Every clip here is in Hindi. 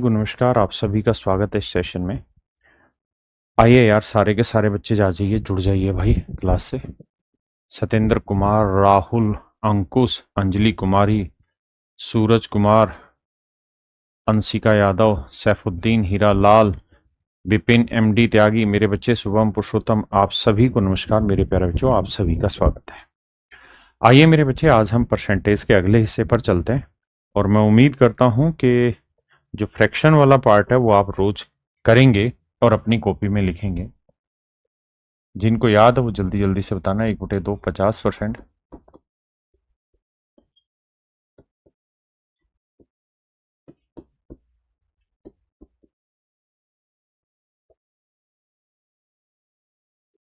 को नमस्कार। आप सभी का स्वागत है इस सेशन में। आइए यार, सारे के सारे बच्चे जा जाइए, जुड़ जाइए भाई क्लास से। सत्येंद्र कुमार, राहुल, अंकुश, अंजलि कुमारी, सूरज कुमार, अंशिका यादव, सैफुद्दीन, हीरा लाल, विपिन, एमडी त्यागी, मेरे बच्चे शुभम, पुरुषोत्तम, आप सभी को नमस्कार। मेरे प्यारे बच्चों, आप सभी का स्वागत है। आइए मेरे बच्चे, आज हम परसेंटेज के अगले हिस्से पर चलते हैं और मैं उम्मीद करता हूं कि जो फ्रैक्शन वाला पार्ट है वो आप रोज करेंगे और अपनी कॉपी में लिखेंगे। जिनको याद है वो जल्दी जल्दी से बताना। 1/2 50%,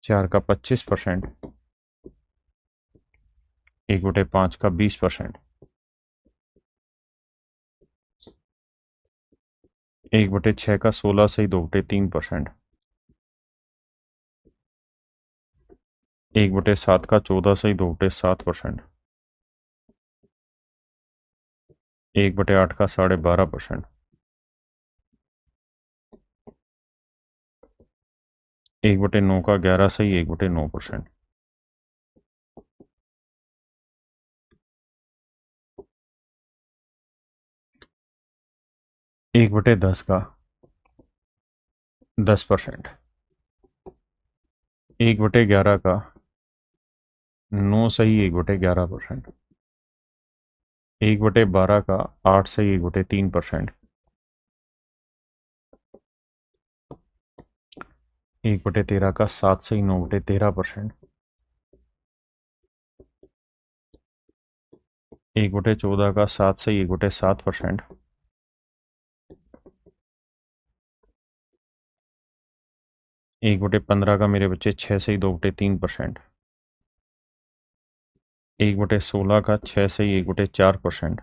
4 का 25%, 1/5 का 20%, 1/6 का 16 सही 2/3%, 1/7 का 14 सही 2/7%, 1/8 का 12.5%, 1/9 का 11 सही 1/9%, 1/10 का 10%, 1/11 का 9 सही 1/11%, 1/12 का 8 सही 1/3%, 1/13 का 7 सही 9/13%, 1/14 का 7 सही 1/7%, 1/15 का मेरे बच्चे 6 सही 2/3%, 1/16 का 6 सही 1/4%,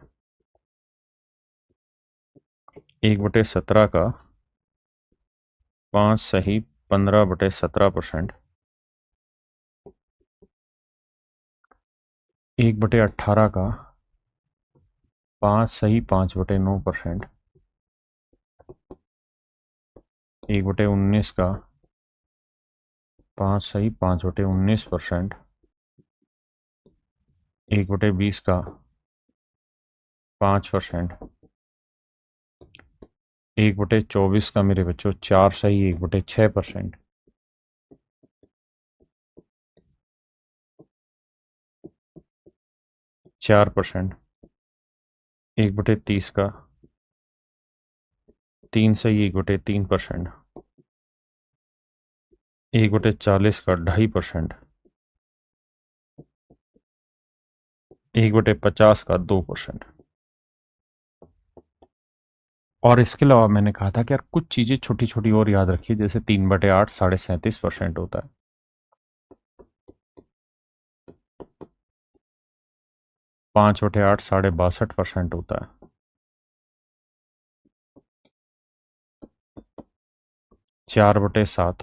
1/17 का 5 सही 15/17%, 1/18 का 5 सही 5/9%, 1/19 का 5 सही 5/19%, 1/20 का 5%, 1/24 का मेरे बच्चों 4 सही 1/6%, 4%, 1/30 का 3 सही 1/3%, 1/40 का 2.5%, 1/50 का 2%। और इसके अलावा मैंने कहा था कि यार कुछ चीजें छोटी छोटी और याद रखिए, जैसे 3/8 37% होता है, 5/8 62% होता है, 4/7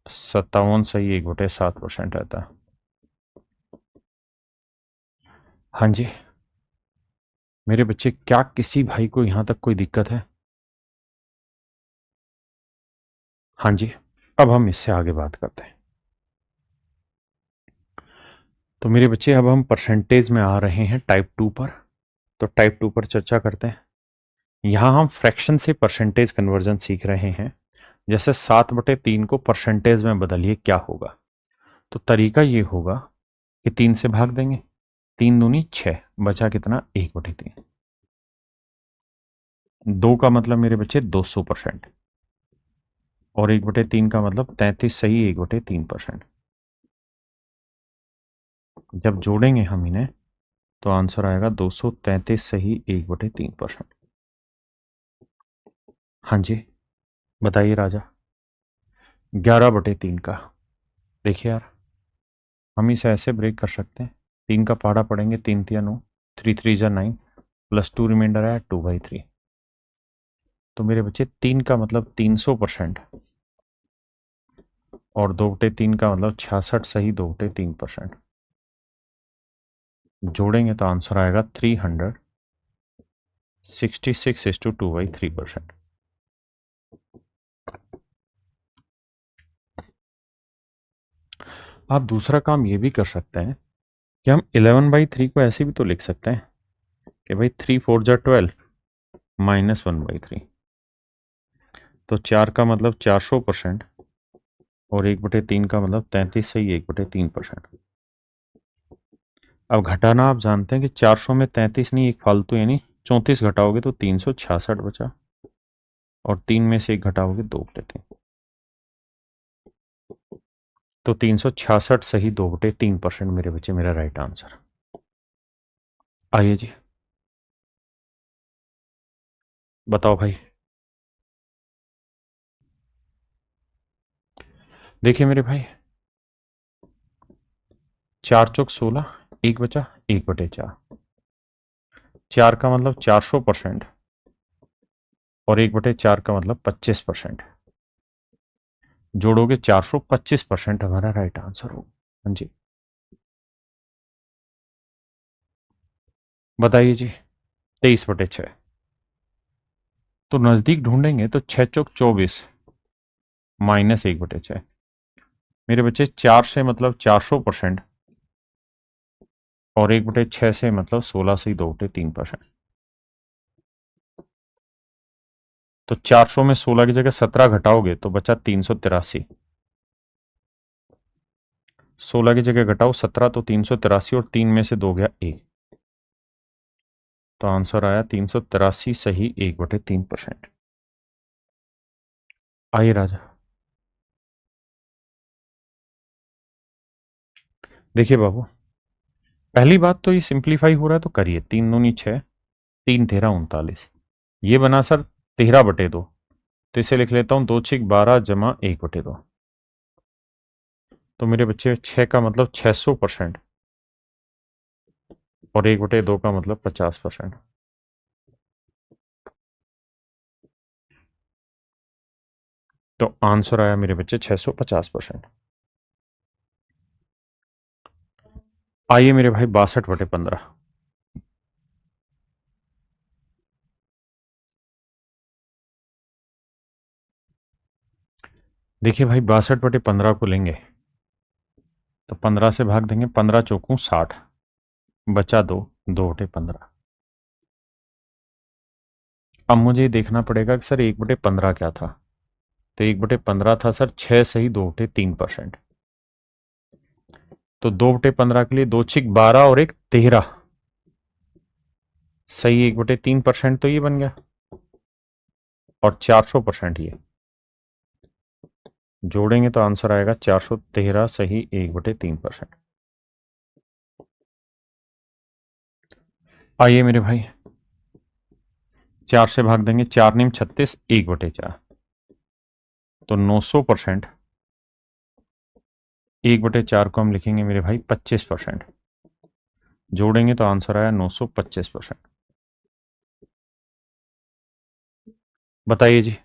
57 सही 1/7% रहता है। हाँ जी मेरे बच्चे, क्या किसी भाई को यहां तक कोई दिक्कत है? हाँ जी, अब हम इससे आगे बात करते हैं। तो मेरे बच्चे, अब हम परसेंटेज में आ रहे हैं टाइप 2 पर। तो टाइप 2 पर चर्चा करते हैं। यहां हम फ्रैक्शन से परसेंटेज कन्वर्जन सीख रहे हैं। जैसे 7/3 को परसेंटेज में बदलिए, क्या होगा? तो तरीका ये होगा कि 3 से भाग देंगे, 3 दूनी 6, बचा कितना? 1/3। 2 का मतलब मेरे बच्चे 200%, और 1/3 का मतलब 33 सही 1/3%। जब जोड़ेंगे हम इन्हें तो आंसर आएगा 233 सही 1/3%। हाँ जी बताइए राजा। 11/3 का, देखिए यार, हम इसे ऐसे ब्रेक कर सकते हैं। 3 का पहाड़ा पढ़ेंगे, 3 तिया 9, 3 3 जा 9, +2 रिमाइंडर आया 2/3। तो मेरे बच्चे 3 का मतलब 300%, और 2/3 का मतलब 66 सही 2/3%। जोड़ेंगे तो आंसर आएगा 300 66:2/3%। आप दूसरा काम ये भी कर सकते हैं कि हम 11/3 को ऐसे भी तो लिख सकते हैं कि भाई 3×4 = 12 -1/3। तो 4 का मतलब 400% और 1/3 का मतलब 33 सही 1/3%। अब घटाना आप जानते हैं कि 400 में 33 नहीं, एक फालतू यानी 34 घटाओगे तो 366 बचा, और 3 में से 1 घटाओगे 2/3, तो 366 सही 2/3% मेरे बच्चे, मेरा राइट आंसर। आइए जी बताओ भाई। देखिए मेरे भाई, 4 चौक 16, 1 बचा 1/4। 4 का मतलब 400% और 1/4 का मतलब 25%। जोड़ोगे 425% हमारा राइट आंसर होगा। हाँ जी बताइए जी। 23/6। तो नजदीक ढूंढेंगे तो 6 चौक 24 -1/6। मेरे बच्चे 4 से मतलब 400% और 1/6 से मतलब 16 से 2/3%। तो 400 में 16 की जगह 17 घटाओगे तो बचा 383। 16 की जगह घटाओ 17 तो 383, और 3 में से 2 गया 1, तो आंसर आया 383 सही 1/3%। आइए राजा। देखिए बाबू, पहली बात तो ये सिंप्लीफाई हो रहा है तो करिए। 3 दूनी 6, 3 13 39, ये बना सर 13/2, तो इसे लिख लेता हूं 2 6 12 जमा 1/2। तो मेरे बच्चे 6 का मतलब 600% और 1/2 का मतलब 50%। तो आंसर आया मेरे बच्चे 650%। आइए मेरे भाई 62/15। देखिए भाई 62/15 को लेंगे तो 15 से भाग देंगे, 15 चौकू 60, बचा 2, 2/15। अब मुझे ये देखना पड़ेगा कि सर 1/15 क्या था। तो 1/15 था सर 6 सही 2/3%। तो 2/15 के लिए 2 6 12 और 1 13 सही 1/3%, तो ये बन गया, और 400% ये जोड़ेंगे तो आंसर आएगा 413 सही 1/3%। आइए मेरे भाई, 4 से भाग देंगे, 4 नीम 36, 1/4, तो 900%। 1/4 को हम लिखेंगे मेरे भाई 25%, जोड़ेंगे तो आंसर आया 925%। बताइए जी।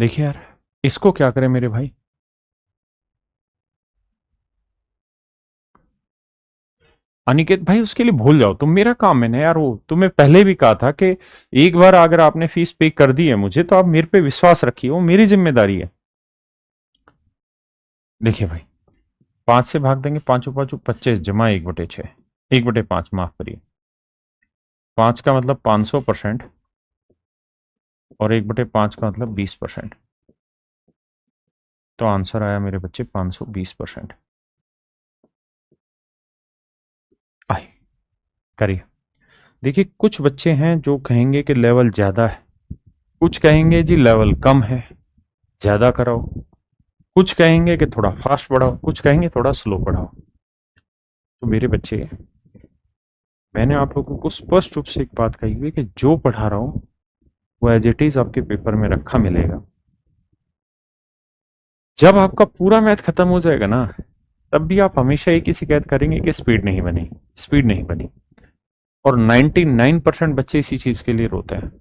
देखिए यार, इसको क्या करें मेरे भाई। अनिकेत भाई उसके लिए भूल जाओ तुम, मेरा काम है ना यार, वो तुम्हें पहले भी कहा था कि एक बार अगर आपने फीस पे कर दी है मुझे तो आप मेरे पे विश्वास रखिए, वो मेरी जिम्मेदारी है। देखिए भाई, 5 से भाग देंगे, 5 5 25 जमा 1/6, 1/5 माफ करिए। 5 का मतलब 500% और 1/5 का मतलब 20%, तो आंसर आया मेरे बच्चे 520%। आए करिए। देखिए कुछ बच्चे हैं जो कहेंगे कि लेवल ज्यादा है, कुछ कहेंगे जी लेवल कम है ज्यादा कराओ, कुछ कहेंगे कि थोड़ा फास्ट पढ़ाओ, कुछ कहेंगे थोड़ा स्लो पढ़ाओ। तो मेरे बच्चे, मैंने आप लोगों को स्पष्ट रूप से एक बात कही हुई कि जो पढ़ा रहा हूं वो एज इट इज आपके पेपर में रखा मिलेगा। जब आपका पूरा मैथ खत्म हो जाएगा ना, तब भी आप हमेशा एक ही शिकायत करेंगे कि स्पीड नहीं बनी, स्पीड नहीं बनी। और 99% बच्चे इसी चीज के लिए रोते हैं।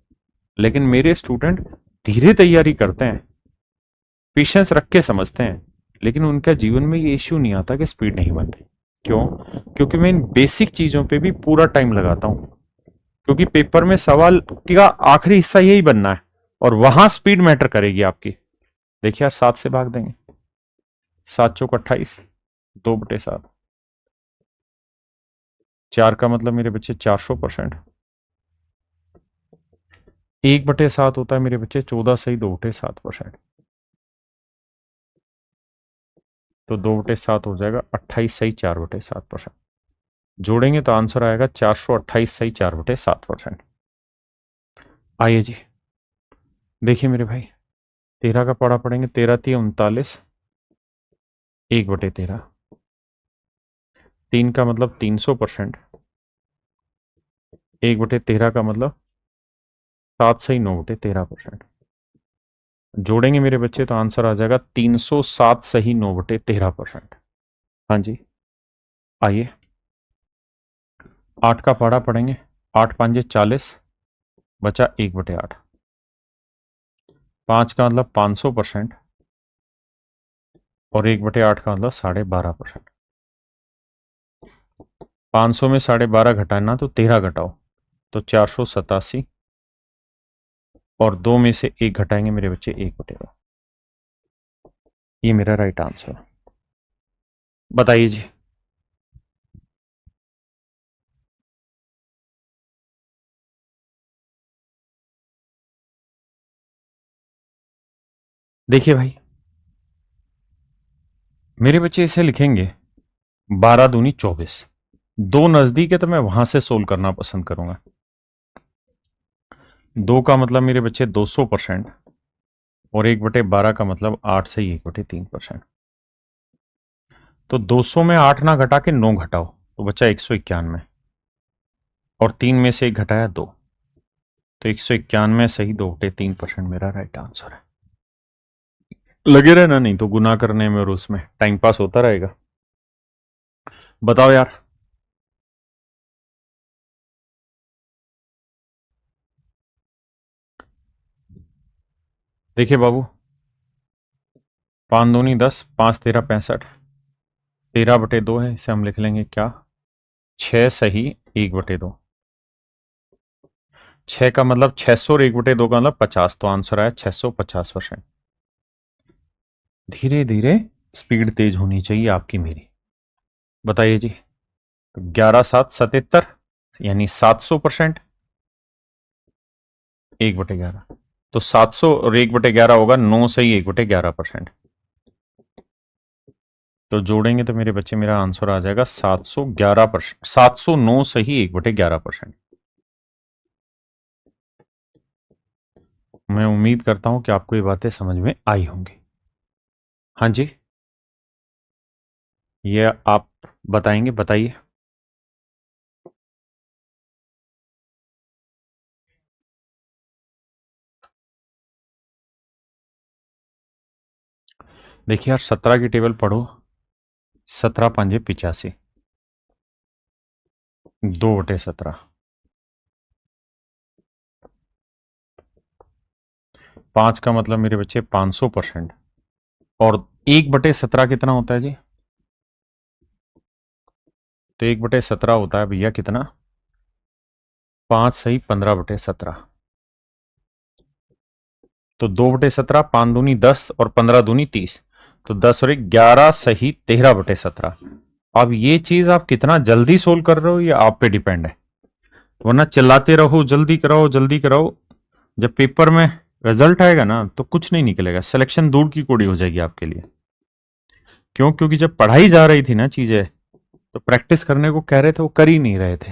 लेकिन मेरे स्टूडेंट धीरे तैयारी करते हैं, पेशेंस रख के समझते हैं, लेकिन उनका जीवन में ये इश्यू नहीं आता कि स्पीड नहीं बन रही। क्यों? क्योंकि मैं इन बेसिक चीजों पे भी पूरा टाइम लगाता हूं, क्योंकि पेपर में सवाल का आखिरी हिस्सा यही बनना है और वहां स्पीड मैटर करेगी आपकी। देखिए यार, 7 से भाग देंगे, 7 चौक 28, 2/7, 4 का मतलब मेरे बच्चे 400%, 1/7 होता है मेरे बच्चे 14 सही 2/7%, तो 2/7 हो जाएगा 28 सही 4/7%। जोड़ेंगे तो आंसर आएगा 428 सही 4/7%। आइए जी, देखिए मेरे भाई, 13 का पढ़ा पढ़ेंगे, 13 3 39, 1/13, 3 का मतलब 300%, 1/13 का मतलब 7 सही 9/13%। जोड़ेंगे मेरे बच्चे तो आंसर आ जाएगा 307 सही 9/13%। हाँ जी, आइए 8 का पढ़ा पढ़ेंगे, 8 5 40, बचा 1/8, 5 का मतलब 500% और 1/8 का मतलब 12.5%। 500 में 12.5 घटाना तो 13 घटाओ तो 487, और 2 में से 1 घटाएंगे मेरे बच्चे 1/2। ये मेरा राइट आंसर। बताइए जी। देखिए भाई, मेरे बच्चे इसे लिखेंगे 12 दूनी 24। 2 नजदीक है तो मैं वहां से सोल्व करना पसंद करूंगा। 2 का मतलब मेरे बच्चे 200% और 1/12 का मतलब 8 से 1/3%। तो 200 में 8 ना घटा के 9 घटाओ तो बचा 191, और 3 में से 1 घटाया 2, तो 191 सही 2/3% मेरा राइट आंसर है। लगे रहना, नहीं तो गुना करने में और उसमें टाइम पास होता रहेगा। बताओ यार। देखिए बाबू, 5 दूनी 10, 5 13 65, 13/2 है, इसे हम लिख लेंगे क्या, 6 सही 1/2। 6 का मतलब 600 और 1/2 का मतलब 50, तो आंसर आया 650%। धीरे धीरे स्पीड तेज होनी चाहिए आपकी मेरी। बताइए जी। तो 11 7 77 यानी 700%, 1/11, तो 700 और 1/11 होगा 9 सही 1/11%। तो जोड़ेंगे तो मेरे बच्चे मेरा आंसर आ जाएगा 711%, 709 सही 1/11%। मैं उम्मीद करता हूं कि आपको ये बातें समझ में आई होंगी। हाँ जी, ये आप बताएंगे, बताइए। देखिए यार, 17 की टेबल पढ़ो, 17 पंजे 85, 2/17, 5 का मतलब मेरे बच्चे 500%, और 1/17 कितना होता है जी? तो 1/17 होता है भैया कितना, 5 सही 15/17, तो 2/17, 5 दूनी 10 और 15 दूनी 30, तो 10 और 11 सही 13/17। अब ये चीज आप कितना जल्दी सोल्व कर रहे हो ये आप पे डिपेंड है, वरना चिल्लाते रहो जल्दी कराओ जल्दी कराओ, जब पेपर में रिजल्ट आएगा ना तो कुछ नहीं निकलेगा, सिलेक्शन दूर की कोड़ी हो जाएगी आपके लिए। क्यों? क्योंकि जब पढ़ाई जा रही थी ना चीजें, तो प्रैक्टिस करने को कह रहे थे, वो कर ही नहीं रहे थे।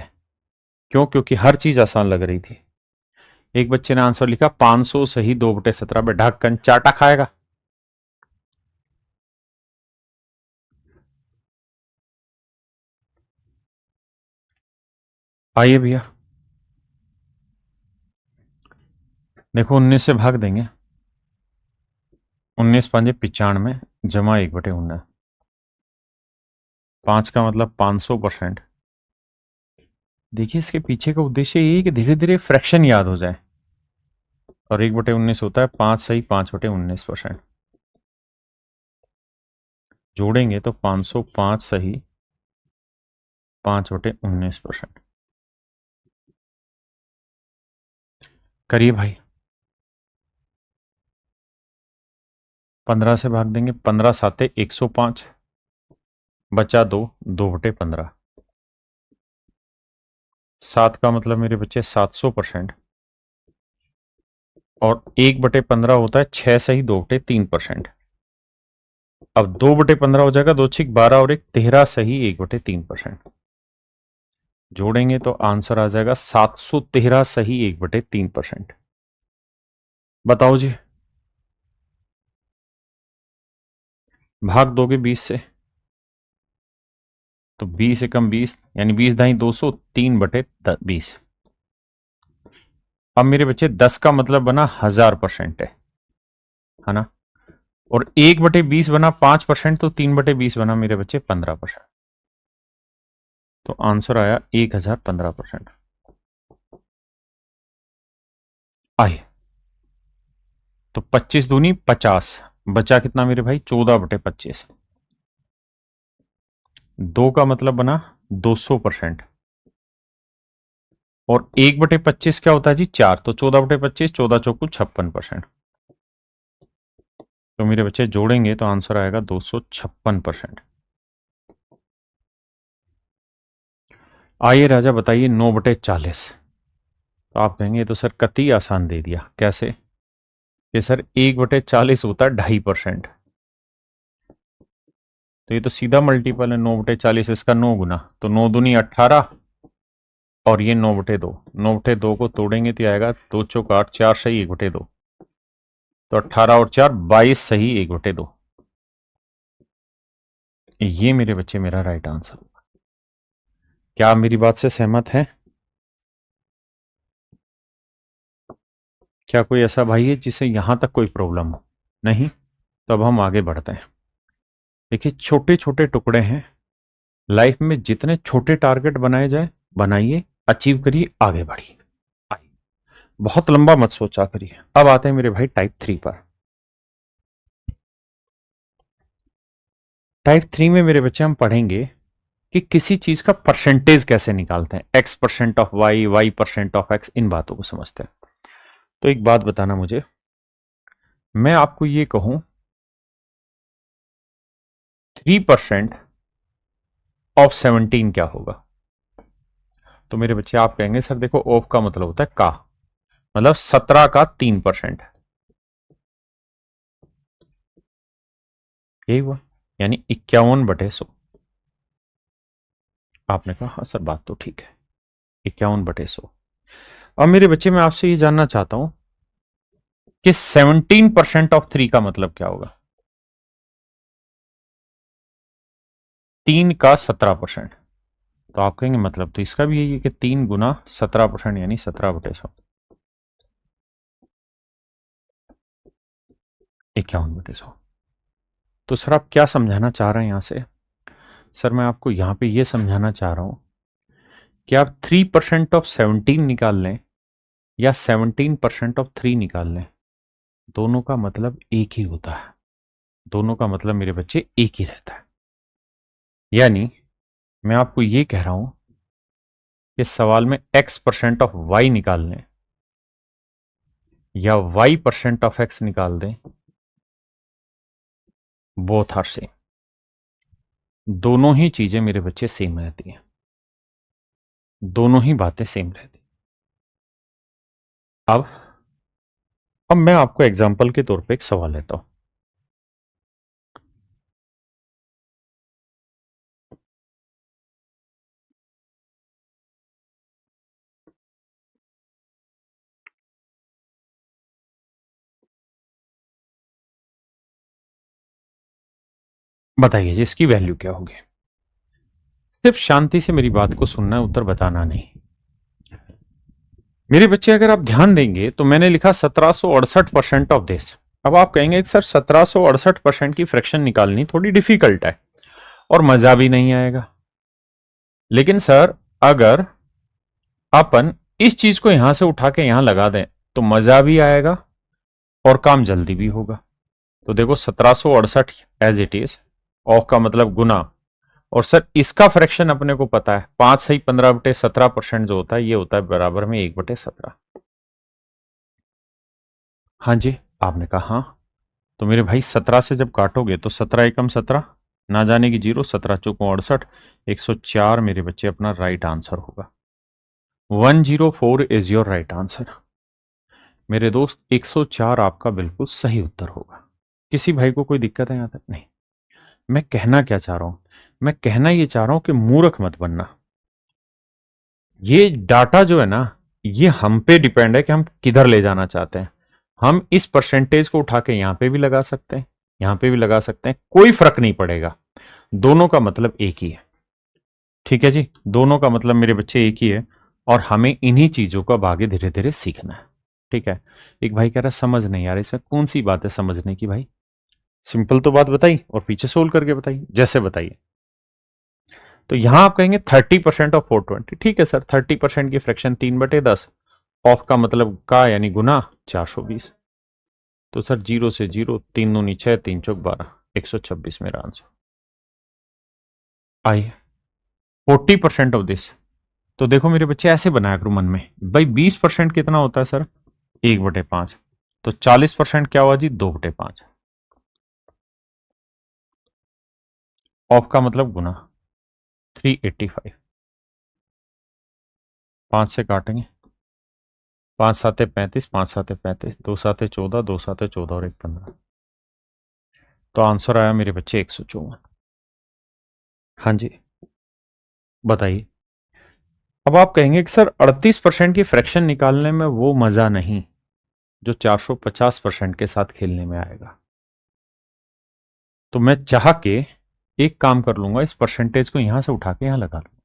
क्यों? क्योंकि हर चीज आसान लग रही थी। एक बच्चे ने आंसर लिखा 500 सही 2/17 में ढक्कन चाटा खाएगा। आइए भैया, देखो 19 से भाग देंगे, 19 पंजे 95 जमा 1/19, 5 का मतलब 500%। देखिए इसके पीछे का उद्देश्य यही कि धीरे धीरे फ्रैक्शन याद हो जाए, और 1/19 होता है 5 सही 5/19%। जोड़ेंगे तो 505 सही 5/19%। करिए भाई, 15 से भाग देंगे, 15 साते 105, बचा 2, 2/15। 7 का मतलब मेरे बच्चे 700%, और 1/15 होता है 6 सही 2/3%। अब 2/15 हो जाएगा, 2 छिक 12 और 1 13 सही 1/3%। जोड़ेंगे तो आंसर आ जाएगा 713 सही 1/3%। बताओ जी, भाग दोगे 20 से तो 20 एकम 20 यानी 20 ढाई 200, 3/20। अब मेरे बच्चे 10 का मतलब बना 1000% है ना, और 1/20 बना 5%, तो 3/20 बना मेरे बच्चे 15%। तो आंसर आया 1015%। आइए, तो 25 दूनी 50, बचा कितना मेरे भाई 14/25। 2 का मतलब बना 200%, और 1/25 क्या होता है जी 4, तो 14/25, 14 चौकू 56%। तो मेरे बच्चे जोड़ेंगे तो आंसर आएगा 256%। आइए राजा बताइए 9/40। तो आप कहेंगे तो सर कतई आसान दे दिया, कैसे? ये सर 1/40 होता है 2.5%, तो ये तो सीधा मल्टीपल है 9/40, इसका 9 गुना, तो 9 दूनी 18, और ये 9/2, 9/2 को तोड़ेंगे तो आएगा 2 चौक 8, 4 सही 1/2, तो 18 और 4 22 सही 1/2। ये मेरे बच्चे मेरा राइट आंसर होगा। क्या आप मेरी बात से सहमत हैं? क्या कोई ऐसा भाई है जिसे यहां तक कोई प्रॉब्लम हो? नहीं? तो अब हम आगे बढ़ते हैं। देखिए, छोटे छोटे टुकड़े हैं, लाइफ में जितने छोटे टारगेट बनाए जाए बनाइए, अचीव करिए, आगे बढ़िए। आइए, बहुत लंबा मत सोचा करिए। अब आते हैं मेरे भाई टाइप 3 पर। टाइप 3 में मेरे बच्चे हम पढ़ेंगे कि किसी चीज का परसेंटेज कैसे निकालते हैं, x% of y, y% of x, इन बातों को समझते हैं। तो एक बात बताना मुझे, मैं आपको ये कहूं 3% ऑफ 17 क्या होगा? तो मेरे बच्चे आप कहेंगे सर देखो, ऑफ का मतलब होता है का, मतलब 17 का 3%, यही हुआ, यानी 51/100। आपने कहा हाँ सर बात तो ठीक है, 51/100। अब मेरे बच्चे मैं आपसे ये जानना चाहता हूं कि 17% ऑफ 3 का मतलब क्या होगा? 3 का 17%। तो आप कहेंगे मतलब तो इसका भी यही है कि 3 गुना 17%, यानी 17/100, 51/100। तो सर आप क्या समझाना चाह रहे हैं यहां से? सर मैं आपको यहां पे ये समझाना चाह रहा हूं कि आप 3% ऑफ 17 निकाल लें या 17% ऑफ 3 निकाल लें, दोनों का मतलब एक ही होता है, दोनों का मतलब मेरे बच्चे एक ही रहता है। यानी मैं आपको ये कह रहा हूं कि सवाल में x% ऑफ y निकाल लें या y% ऑफ x निकाल दें, बोथ आर सेम, दोनों ही चीजें मेरे बच्चे सेम रहती हैं, दोनों ही बातें सेम रहती। अब मैं आपको एग्जांपल के तौर पे एक सवाल लेता हूं। बताइए जी इसकी वैल्यू क्या होगी? सिर्फ शांति से मेरी बात को सुनना है, उत्तर बताना नहीं। मेरे बच्चे अगर आप ध्यान देंगे तो मैंने लिखा 1768% ऑफ दिस। अब आप कहेंगे सर 1768% की फ्रैक्शन निकालनी थोड़ी डिफिकल्ट है और मजा भी नहीं आएगा, लेकिन सर अगर अपन इस चीज को यहां से उठा के यहां लगा दें तो मजा भी आएगा और काम जल्दी भी होगा। तो देखो 1768 एज इट इज ऑफ का मतलब गुना। और सर इसका फ्रैक्शन अपने को पता है 5 सही 15/17% जो होता है ये होता है बराबर में 1/17। हाँ जी, आपने कहा हाँ। तो मेरे भाई 17 से जब काटोगे तो 17 एकम 17, ना जाने की जीरो, 17 चौको 68, 104 मेरे बच्चे अपना राइट आंसर होगा। 104 इज योर राइट आंसर। मेरे दोस्त 104 आपका बिल्कुल सही उत्तर होगा। किसी भाई को कोई दिक्कत है यहां तक? नहीं। मैं कहना क्या चाह रहा हूं, मैं कहना ये चाह रहा हूं कि मूर्ख मत बनना। ये डाटा जो है ना, ये हम पे डिपेंड है कि हम किधर ले जाना चाहते हैं। हम इस परसेंटेज को उठा के यहां पे भी लगा सकते हैं, यहां पे भी लगा सकते हैं, कोई फर्क नहीं पड़ेगा। दोनों का मतलब एक ही है। ठीक है जी, दोनों का मतलब मेरे बच्चे एक ही है। और हमें इन्हीं चीजों को अब आगे धीरे धीरे सीखना है। ठीक है। एक भाई कह रहा समझ नहीं यार, इसमें कौन सी बात है समझने की भाई? सिंपल तो बात बताई और पीछे सोल्व करके बताई, जैसे बताइए। तो यहां आप कहेंगे 30% ऑफ 420। ठीक है सर, 30% की फ्रैक्शन 3/10, ऑफ का मतलब का यानी गुना 420। तो सर 0 से 0, 3 दूनी 6, 3 चौक 12, 126 मेरा आंसर। आइए 40% ऑफ दिस। तो देखो मेरे बच्चे ऐसे बनाया करो मन में भाई, 20% कितना होता है सर? 1/5। तो 40% क्या हुआ जी? 2/5। ऑफ का मतलब गुना 385। 5 से काटेंगे, 5 साते 35, 5 साते 35, 2 साते 14, 2 साते 14 और 1 15। तो आंसर आया मेरे बच्चे 154। हाँ जी, बताइए। अब आप कहेंगे कि सर 38% की फ्रैक्शन निकालने में वो मजा नहीं जो 450% के साथ खेलने में आएगा। तो मैं चाह के एक काम कर लूंगा, इस परसेंटेज को यहां से उठा के यहां लगा लूंगा।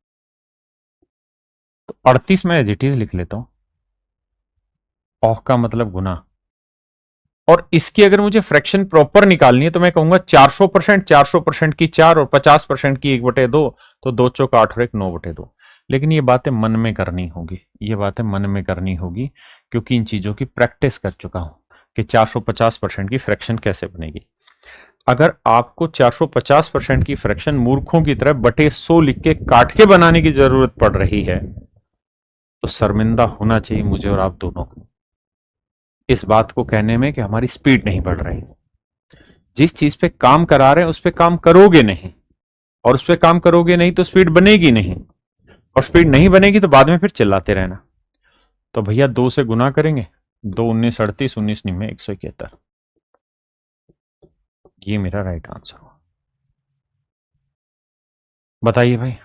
तो 38 में एज इट इज लिख लेता हूं, ऑफ का मतलब गुना। और इसकी अगर मुझे फ्रैक्शन प्रॉपर निकालनी है तो मैं कहूंगा 400%, 400% की 4 और 50% की 1/2। तो 2 चौक 8 और 1 9/2। लेकिन ये बातें मन में करनी होगी, ये बातें मन में करनी होगी, क्योंकि इन चीजों की प्रैक्टिस कर चुका हूं कि 450% की फ्रैक्शन कैसे बनेगी। अगर आपको 450% की फ्रैक्शन मूर्खों की तरह बटे 100 लिख के काट के बनाने की जरूरत पड़ रही है, तो शर्मिंदा होना चाहिए मुझे और आप दोनों को इस बात को कहने में कि हमारी स्पीड नहीं बढ़ रही। जिस चीज पे काम करा रहे हैं उस पे काम करोगे नहीं, और उस पे काम करोगे नहीं तो स्पीड बनेगी नहीं, और स्पीड नहीं बनेगी तो बाद में फिर चिल्लाते रहना। तो भैया 2 से गुना करेंगे, 2 19 38, 19 निम्न 171। ये मेरा राइट आंसर हुआ। बताइए भाई।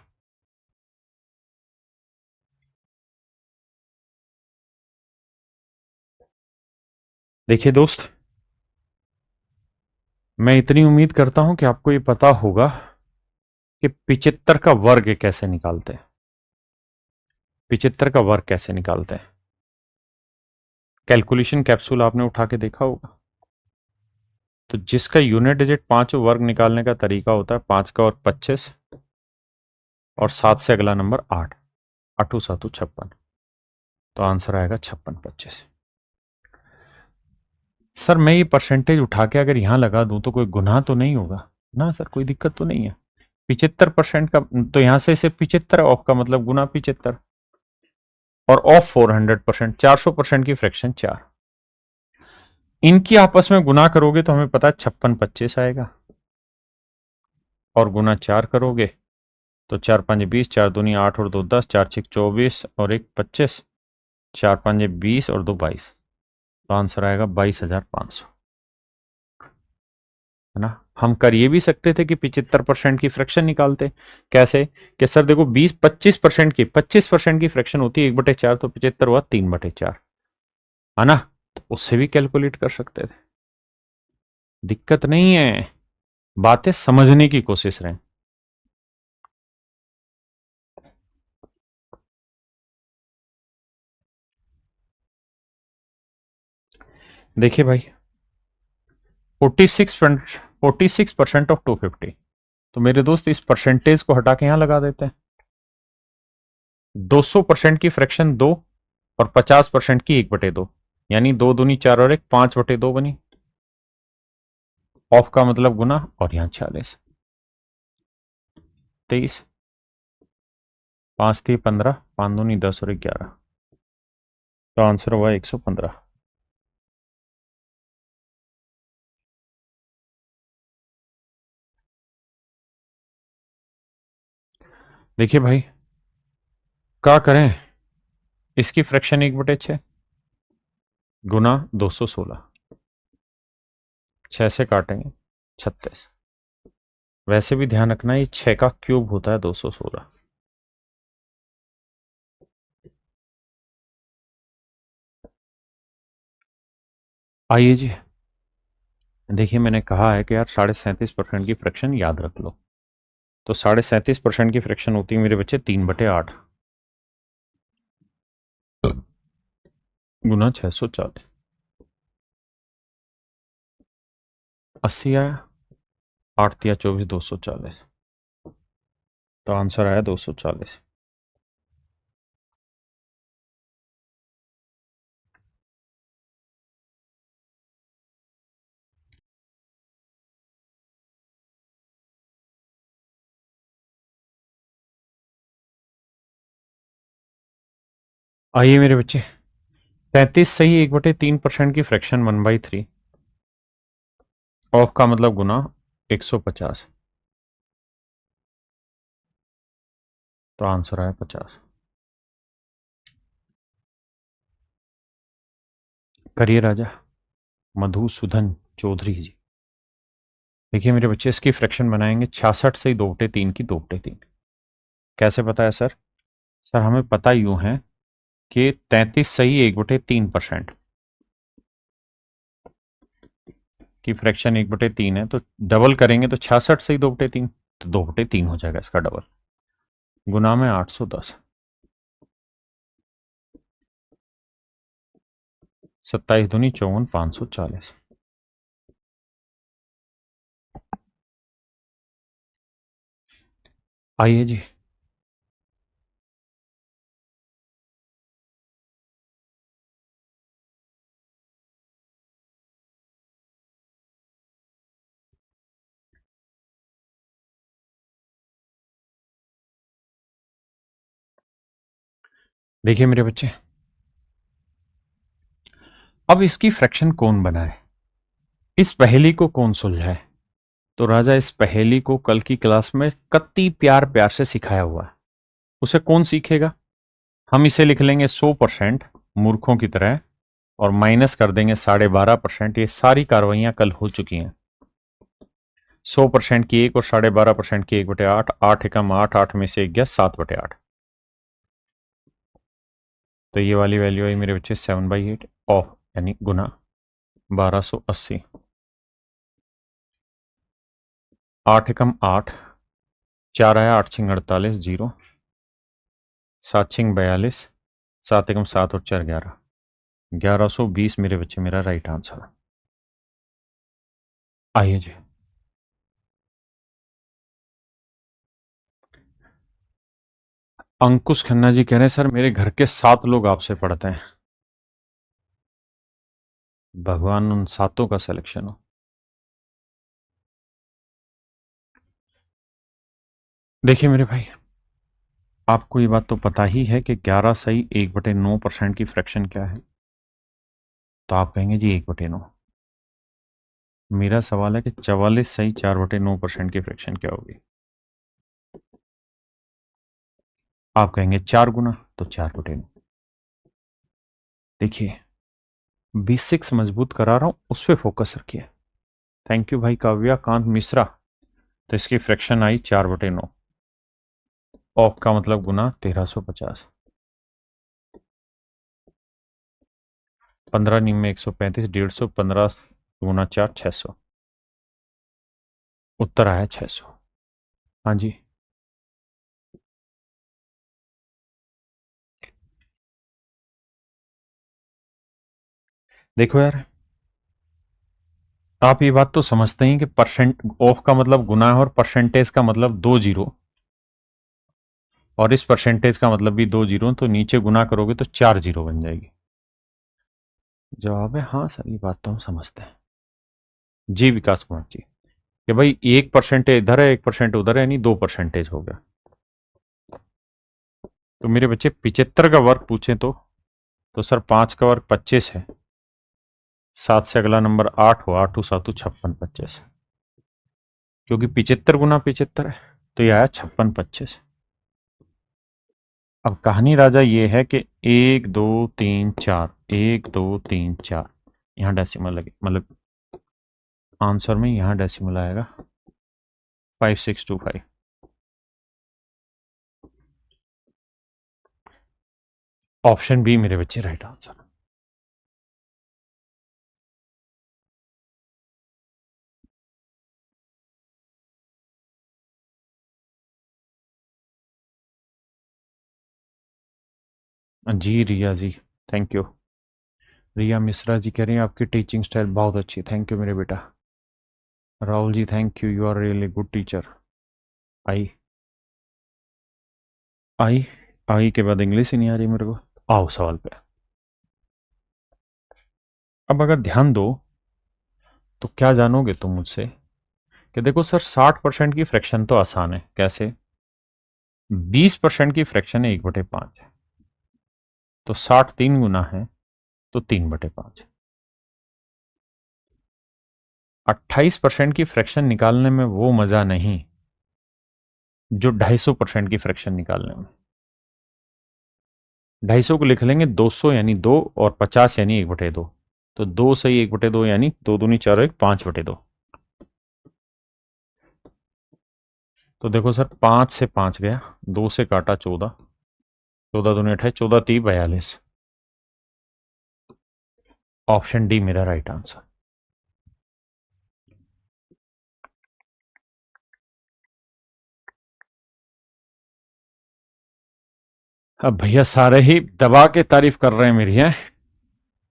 देखिए दोस्त, मैं इतनी उम्मीद करता हूं कि आपको ये पता होगा कि 75 का वर्ग कैसे निकालते हैं। 75 का वर्ग कैसे निकालते हैं? कैलकुलेशन कैप्सूल आपने उठा के देखा होगा। तो जिसका यूनिट डिजिट 5 वर्ग निकालने का तरीका होता है 5 का और 25, और 7 से अगला नंबर 8, 8 7 56। तो आंसर आएगा 56 25। सर मैं ये परसेंटेज उठा के अगर यहां लगा दूं तो कोई गुनाह तो नहीं होगा ना सर? कोई दिक्कत तो नहीं है? 75% का तो यहां से सिर्फ 75, ऑफ का मतलब गुना 75, और ऑफ 400%, 400% की फ्रैक्शन 4। इनकी आपस में गुना करोगे तो हमें पता है 56 25 आएगा, और गुना 4 करोगे तो 4 5 20, 4 दूनी 8 और 2 10, 4 6 24 और 1 25, 4 5 20 और 2 22। तो आंसर आएगा 22,500। है ना? हम कर ये भी सकते थे कि 75% की फ्रैक्शन निकालते। कैसे? कि सर देखो 25% की फ्रैक्शन होती है 1/4, तो 75 हुआ 3/4, है ना? तो उससे भी कैलकुलेट कर सकते थे। दिक्कत नहीं है, बातें समझने की कोशिश रहे। देखिए भाई, 46% ऑफ 250। तो मेरे दोस्त इस परसेंटेज को हटा के यहां लगा देते हैं। 200% की फ्रैक्शन 2, और 50% की 1/2, यानी 2 दूनी 4 और 1 5/2 बनी। ऑफ का मतलब गुना, और यहां 46। 23, 5 थी 15, 5 दूनी 10 और 11, तो आंसर हुआ 115। देखिए भाई, क्या करें, इसकी फ्रैक्शन 1/6 गुना 216, 6 से काटेंगे 36। वैसे भी ध्यान रखना ये 6 का क्यूब होता है 216। आइए जी, देखिए मैंने कहा है कि यार 37.5% की फ्रैक्शन याद रख लो। तो 37.5% की फ्रैक्शन होती है मेरे बच्चे 3/8 गुना 640। 80 आया, 8 तिया 24, 240, तो आंसर आया 240। आइए मेरे बच्चे, 33 सही 1/3% की फ्रैक्शन 1/3, ऑफ का मतलब गुना 150, तो आंसर आया 50। करिए राजा मधुसूदन चौधरी जी। देखिए मेरे बच्चे, इसकी फ्रैक्शन बनाएंगे 66 से 2/3 की 2/3। कैसे पता है सर? सर हमें पता यूं है कि 33 सही 1/3% की फ्रैक्शन 1/3 है, तो डबल करेंगे तो 66 सही 2/3, तो 2/3 हो जाएगा इसका डबल, गुना में 810, 27 दूनी 54, 540। आइए जी, देखिए मेरे बच्चे, अब इसकी फ्रैक्शन कौन बनाए, इस पहेली को कौन सुलझाए? तो राजा, इस पहेली को कल की क्लास में कत्ती प्यार प्यार से सिखाया हुआ है, उसे कौन सीखेगा? हम इसे लिख लेंगे 100% मूर्खों की तरह, और माइनस कर देंगे 12.5%। ये सारी कार्रवाइयां कल हो चुकी हैं। 100% की 1 और 12.5% की 1/8, 8 एकम 8, 8 में से 1 गया 7/8, तो ये वाली वैल्यू आई मेरे बच्चे 7/8 ऑफ, यानी गुना 1280। 8 एकम 8, 4 आया 8 छिंग 48, 0, 7 छिंग 42, 7 एकम 7 और 4 11, 1120 मेरे बच्चे मेरा राइट आंसर। आइए जी, अंकुश खन्ना जी कह रहे हैं सर मेरे घर के 7 लोग आपसे पढ़ते हैं। भगवान उन 7 का सिलेक्शन हो। देखिए मेरे भाई, आपको ये बात तो पता ही है कि 11 सही 1/9% की फ्रैक्शन क्या है, तो आप कहेंगे जी 1/9। मेरा सवाल है कि 44 सही 4/9% की फ्रैक्शन क्या होगी? आप कहेंगे 4 गुना, तो 4/9। देखिए, बेसिक्स मजबूत करा रहा हूं, उस पर फोकस रखिए। थैंक यू भाई काव्या कांत मिश्रा। तो इसकी फ्रैक्शन आई 4/9, ऑफ का मतलब गुना 1350, 15 नीम में 135, 150, 15 गुना 4, 600, उत्तर आया 600। हाँ जी, देखो यार, आप ये बात तो समझते हैं कि परसेंट ऑफ का मतलब गुना है और परसेंटेज का मतलब 2 जीरो, और इस परसेंटेज का मतलब भी 2 जीरो, तो नीचे गुना करोगे तो 4 जीरो बन जाएगी। जवाब है हाँ सर, ये बात तो हम समझते हैं। जी विकास कुमार जी, कि भाई 1% इधर है 1% उधर है, यानी 2% हो गया। तो मेरे बच्चे 75 का वर्ग पूछे तो सर 5 का वर्ग 25 है, 7 से अगला नंबर 8 हो, 8 7 56 25, क्योंकि 75 गुना 75 है तो यह आया 56 25। अब कहानी राजा ये है कि 1 2 3 4 1 2 3 4 यहाँ डेसिमल लगे, मतलब आंसर में यहाँ डेसिमल आएगा 5625। ऑप्शन बी मेरे बच्चे राइट आंसर। जी रिया जी थैंक यू। रिया मिश्रा जी कह रही हैं आपकी टीचिंग स्टाइल बहुत अच्छी, थैंक यू मेरे बेटा। Rahul ji thank you, you are really good teacher. I I I के बाद इंग्लिश ही नहीं आ रही मेरे को। आओ सवाल पे। अब अगर ध्यान दो तो क्या जानोगे तुम मुझसे कि देखो सर 60% की फ्रैक्शन तो आसान है, कैसे? 20% की फ्रैक्शन है 1/5 है, तो 60 3 गुना है तो 3/5। 28% की फ्रैक्शन निकालने में वो मजा नहीं जो 250% की फ्रैक्शन निकालने में। 250 को लिख लेंगे 200 यानी 2 और 50 यानी 1/2, तो 2 सही 1/2 यानी 2 दूनी 4 1 5/2। तो देखो सर 5 से 5 गया, 2 से काटा 14, 14 दूनी 28, 14 3 42। ऑप्शन डी मेरा राइट आंसर। अब भैया सारे ही दबा के तारीफ कर रहे हैं मेरी है।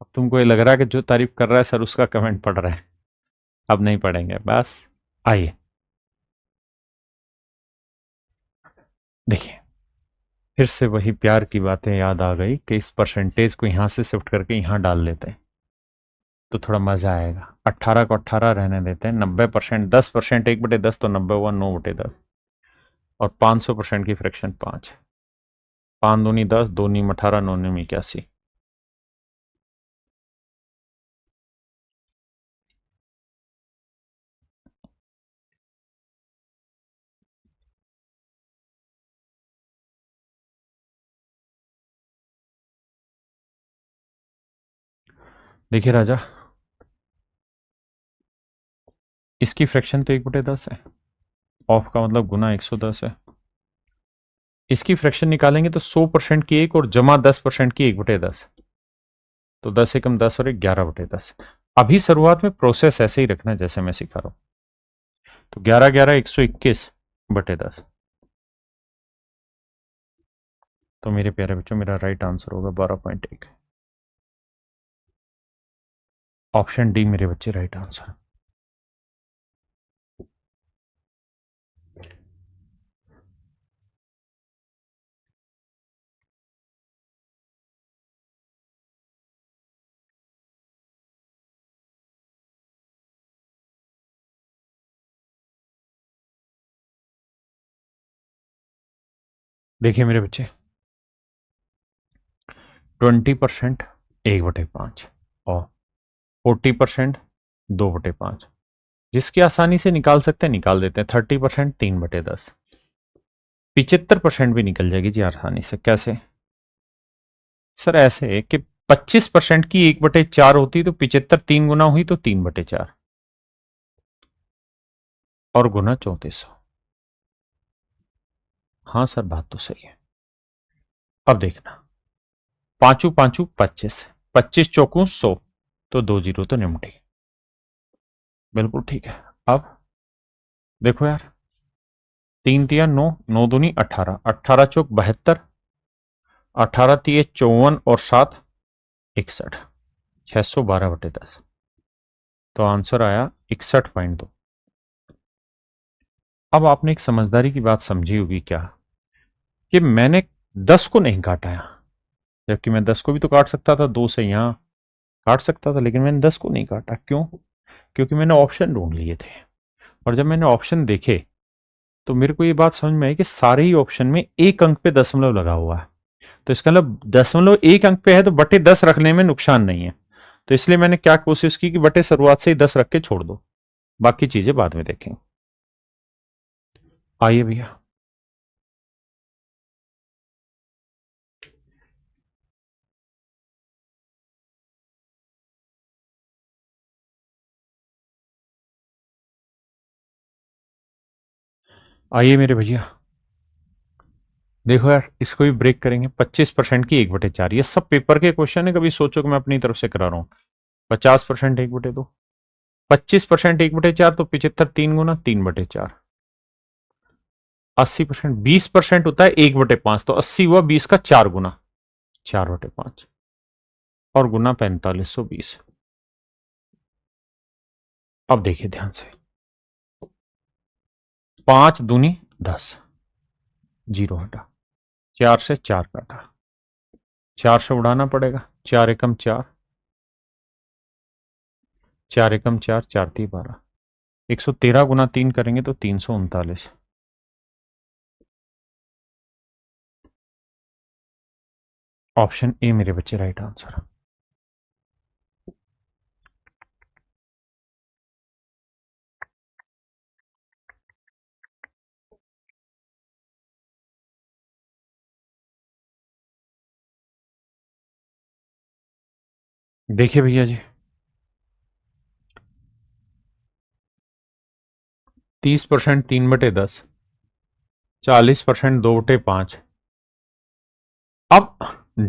अब तुमको ये लग रहा है कि जो तारीफ कर रहा है सर उसका कमेंट पढ़ रहे हैं, अब नहीं पढ़ेंगे बस। आइए देखिए, फिर से वही प्यार की बातें याद आ गई कि इस परसेंटेज को यहां से शिफ्ट करके यहां डाल लेते हैं तो थोड़ा मजा आएगा। 18 को 18 रहने देते हैं, 90% 10%, 1/10 तो 90 हुआ, 9/10 और 500% की फ्रैक्शन 5, 5 दूनी 10, 2 नीम 18, 9 नीम 81। देखिए राजा, इसकी फ्रैक्शन तो 1/10 है, ऑफ का मतलब गुना 110 है। इसकी फ्रैक्शन निकालेंगे तो 100% की एक और जमा 10% की 1/10, तो 10 एकम 10 और 11/10। अभी शुरुआत में प्रोसेस ऐसे ही रखना है जैसे मैं सिखा रहा हूं। तो 11 11 121/10। तो मेरे प्यारे बच्चों मेरा राइट आंसर होगा 12.1। ऑप्शन डी मेरे बच्चे राइट आंसर। देखिए मेरे बच्चे, 20% 1/5 और 40% 2/5, जिसकी आसानी से निकाल सकते हैं निकाल देते हैं। 30% 3/10, 75% भी निकल जाएगी जी आसानी से। कैसे सर? ऐसे कि 25% की 1/4 होती तो 75 3 गुना हुई तो 3/4 और गुना 3400। हाँ सर बात तो सही है। अब देखना, पांचू पांचू 25, 25 चौकू 100, तो 2 जीरो तो निमटी। बिल्कुल ठीक है। अब देखो यार, 3 तिया 9, 9 दूनी 18, 18 चौक 72, 18 तिये 54 और 7 61, 612/10। तो आंसर आया 61.2। अब आपने एक समझदारी की बात समझी होगी क्या, कि मैंने 10 को नहीं काटा है, जबकि मैं 10 को भी तो काट सकता था, 2 से यहां काट सकता था, लेकिन मैंने 10 को नहीं काटा। क्यों? क्योंकि मैंने ऑप्शन ढूंढ लिए थे और जब मैंने ऑप्शन देखे तो मेरे को ये बात समझ में आई कि सारे ही ऑप्शन में एक अंक पे दशमलव लगा हुआ है, तो इसका मतलब दशमलव एक अंक पे है तो बटे 10 रखने में नुकसान नहीं है। तो इसलिए मैंने क्या कोशिश की कि बटे शुरुआत से ही 10 रख के छोड़ दो, बाकी चीजें बाद में देखेंगे। आइए भैया, आइए मेरे भैया, देखो यार इसको भी ब्रेक करेंगे। 25% की 1/4, ये सब पेपर के क्वेश्चन है, कभी सोचो कि मैं अपनी तरफ से करा रहा हूं। 50% 1/2, 25% 1/4 तो 75 3 गुना 3/4, 80% 20% होता है 1/5, तो 80 हुआ 20 का 4 गुना 4/5 और गुना 4520। अब देखिए ध्यान से, 5 दूनी 10, जीरो हटा, 4 से 4 काटा, 4 से उड़ाना पड़ेगा, 4 एकम 4, 4 एकम 4, 4 × 12, 113 गुना 3 करेंगे तो 339। ऑप्शन ए मेरे बच्चे राइट आंसर। देखिए भैया जी, 30% 3/10, 40% 2/5। अब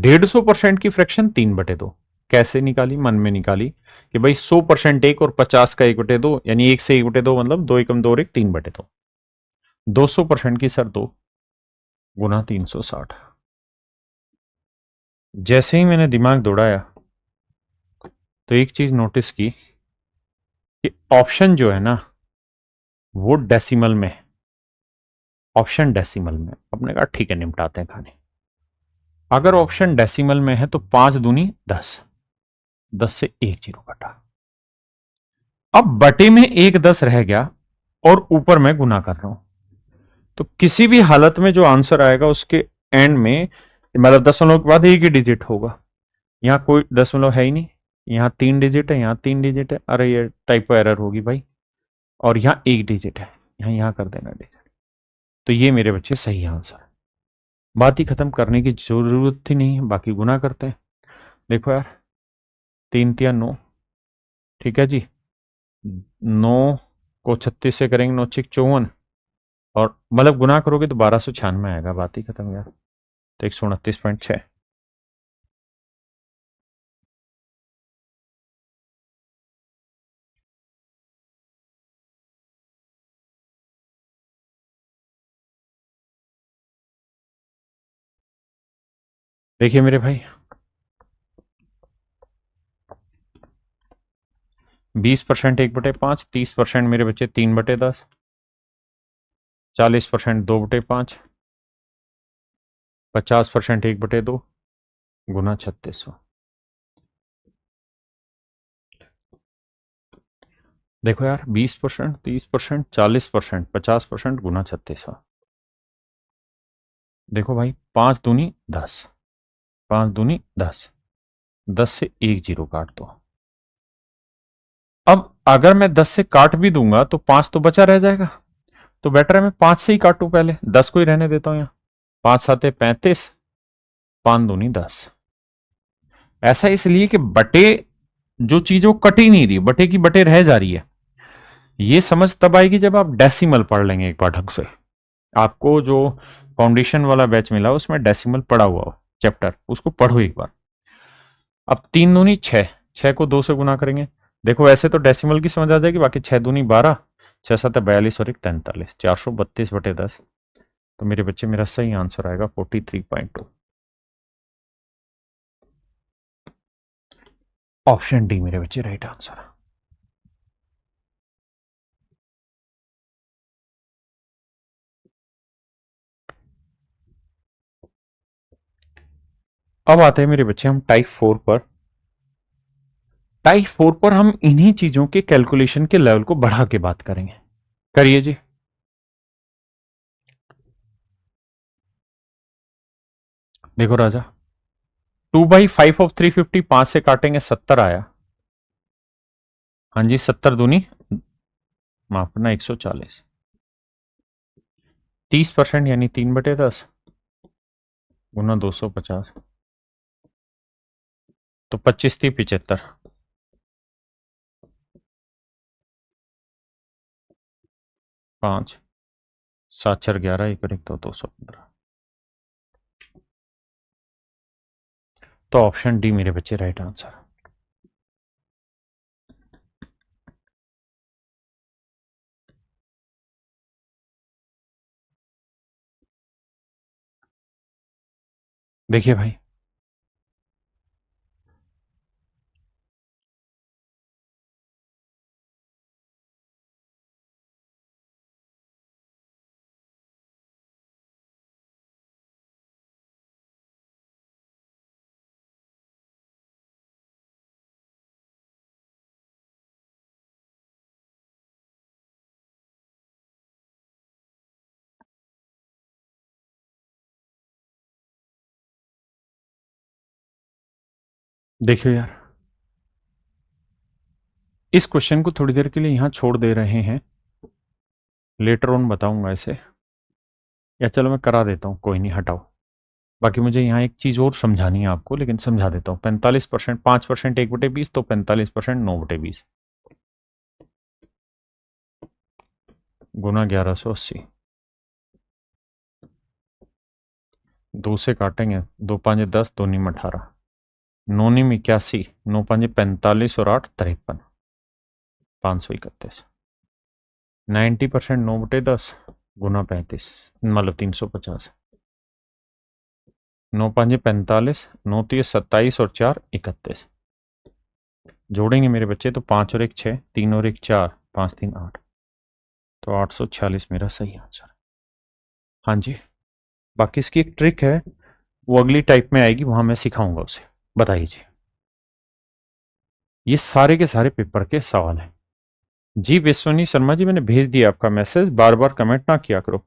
150% की फ्रैक्शन 3/2 कैसे निकाली? मन में निकाली कि भाई 100% एक और 50 का 1/2, यानी 1 से 1/2 मतलब 2 एकम 2 और 1 3/2। 200% की सर 2 गुना 360। जैसे ही मैंने दिमाग दौड़ाया तो एक चीज नोटिस की कि ऑप्शन जो है ना वो डेसिमल में है। ऑप्शन डेसिमल में, अपने कहा ठीक है निपटाते हैं कहानी। अगर ऑप्शन डेसिमल में है तो 5 दूनी 10, 10 से 1 जीरो कटा। अब बटे में एक 10 रह गया और ऊपर मैं गुना कर रहा हूं, तो किसी भी हालत में जो आंसर आएगा उसके एंड में मतलब दशमलव के बाद एक ही डिजिट होगा। यहां कोई दशमलव है ही नहीं, यहां 3 डिजिट है, यहां 3 डिजिट है, अरे ये टाइपो एरर होगी भाई। और यहां एक डिजिट है, यहां कर देना डिजिट। तो ये मेरे बच्चे सही आंसर है। बात ही खत्म, करने की जरूरत ही नहीं है, बाकी गुना करते हैं। देखो यार 3 तिया 9, ठीक है जी, 9 को 36 से करेंगे 9 6 54, और मतलब गुना करोगे तो 1296 आएगा। बात ही खत्म यार। तो 129.6। देखिए मेरे भाई, 20% 1/5, 30% मेरे बच्चे 3/10, 40% 2/5, 50% 1/2 गुना 3600। देखो यार 20%, 30%, 40%, 50% गुना 3600। देखो भाई 5 दूनी 10, 5 दूनी 10, 10 से एक जीरो काट दो। अब अगर मैं 10 से काट भी दूंगा तो 5 तो बचा रह जाएगा, तो बेटर है मैं 5 से ही काटूं, पहले 10 को ही रहने देता हूं यहां। 5 7 35, 5 दूनी 10। ऐसा इसलिए कि बटे जो चीज वो कट ही नहीं रही, बटे की बटे रह जा रही है। ये समझ तब आएगी जब आप डेसिमल पढ़ लेंगे एक बार ढंग से। आपको जो फाउंडेशन वाला बैच मिला उसमें डेसिमल पढ़ा हुआ हो चैप्टर, उसको पढ़ो एक बार। अब 3 दूनी 6, 6 को 2 से गुना करेंगे। देखो ऐसे तो डेसिमल की समझ आ जाएगी, बाकी 6 दूनी 12, 6 7 42 और 1 43, 432/10। तो मेरे बच्चे मेरा सही आंसर आएगा 43.2। ऑप्शन डी मेरे बच्चे राइट आंसर। अब आते हैं मेरे बच्चे हम टाइप 4 पर। टाइप 4 पर हम इन्हीं चीजों के कैलकुलेशन के लेवल को बढ़ा के बात करेंगे। करिए जी। देखो राजा, 2/5 ऑफ 350 5 से काटेंगे 70 आया। हाँ जी, 70 दूनी माफ करना 140, 30% यानी 3/10 गुना 250, तो 25 थी 75, 5 7 4 11 1 और 1 तो 215। तो ऑप्शन डी मेरे बच्चे राइट आंसर। देखिए भाई, देखियो यार, इस क्वेश्चन को थोड़ी देर के लिए यहां छोड़ दे रहे हैं, लेटर ऑन बताऊंगा इसे, या चलो मैं करा देता हूं, कोई नहीं हटाओ। बाकी मुझे यहाँ एक चीज और समझानी है आपको, लेकिन समझा देता हूँ। 45%, 5% 1/20, तो 45% 9/20 गुना 1180। 2 से काटेंगे, 2 5 10, 2 नीम 18, 9 नीम 81, 9 5 45 और 8 53, 531। 90% 9/10 गुना 35, मतलब 350, 9 5 45, 9 3 27 और 4 31। जोड़ेंगे मेरे बच्चे तो 5 और 1 6, 3 और 1 4, 5 3 8, तो 846 मेरा सही आंसर। हाँ जी, बाकी इसकी एक ट्रिक है, वो अगली टाइप में आएगी, वहां मैं सिखाऊंगा उसे। बताइए जी। ये सारे के सारे पेपर के सवाल हैं जी। विश्वनी शर्मा जी, मैंने भेज दिया आपका मैसेज, बार बार कमेंट ना किया करो।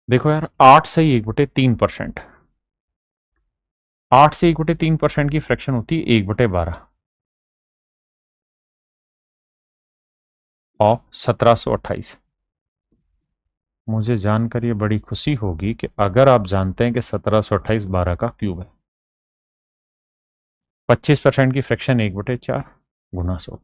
देखो यार, 8 से 1/3%, 8 से 1/3% की फ्रैक्शन होती है 1/12 ऑफ 1728। मुझे जानकर ये बड़ी खुशी होगी कि अगर आप जानते हैं कि 1728 12 का क्यूब है। 25% की फ्रैक्शन 1/4 गुना 100।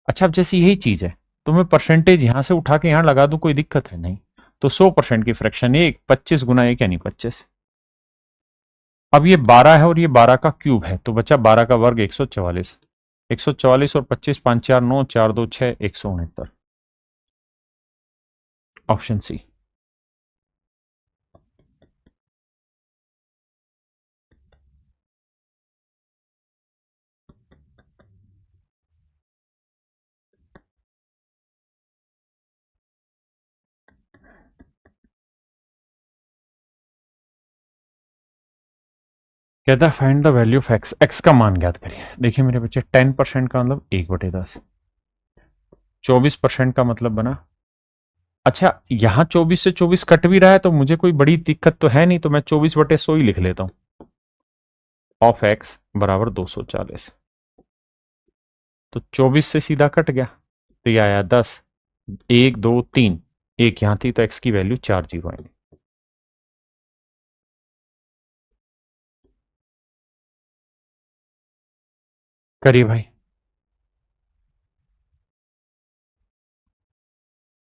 अच्छा, अब जैसे यही चीज है, तो मैं परसेंटेज यहां से उठा के यहां लगा दूं, कोई दिक्कत है नहीं। तो 100% की फ्रैक्शन 1, 25 गुना 1 यानी 25। अब ये 12 है और ये 12 का क्यूब है, तो बचा 12 का वर्ग 144। 144 और 25, 5 4 9, 4 2 6, 169। Option C. कहता है find the value of X, X का मान ज्ञात करिए। देखिए मेरे बच्चे, 10% का मतलब 1/10, 24% का मतलब बना, अच्छा यहां 24 से 24 कट भी रहा है तो मुझे कोई बड़ी दिक्कत तो है नहीं, तो मैं 24/100 ही लिख लेता हूं। ऑफ एक्स बराबर 240, तो 24 से सीधा कट गया, तो ये आया 10, 1 2 3, एक यहां थी तो एक्स की वैल्यू 4 जीरो आएगी। करिए भाई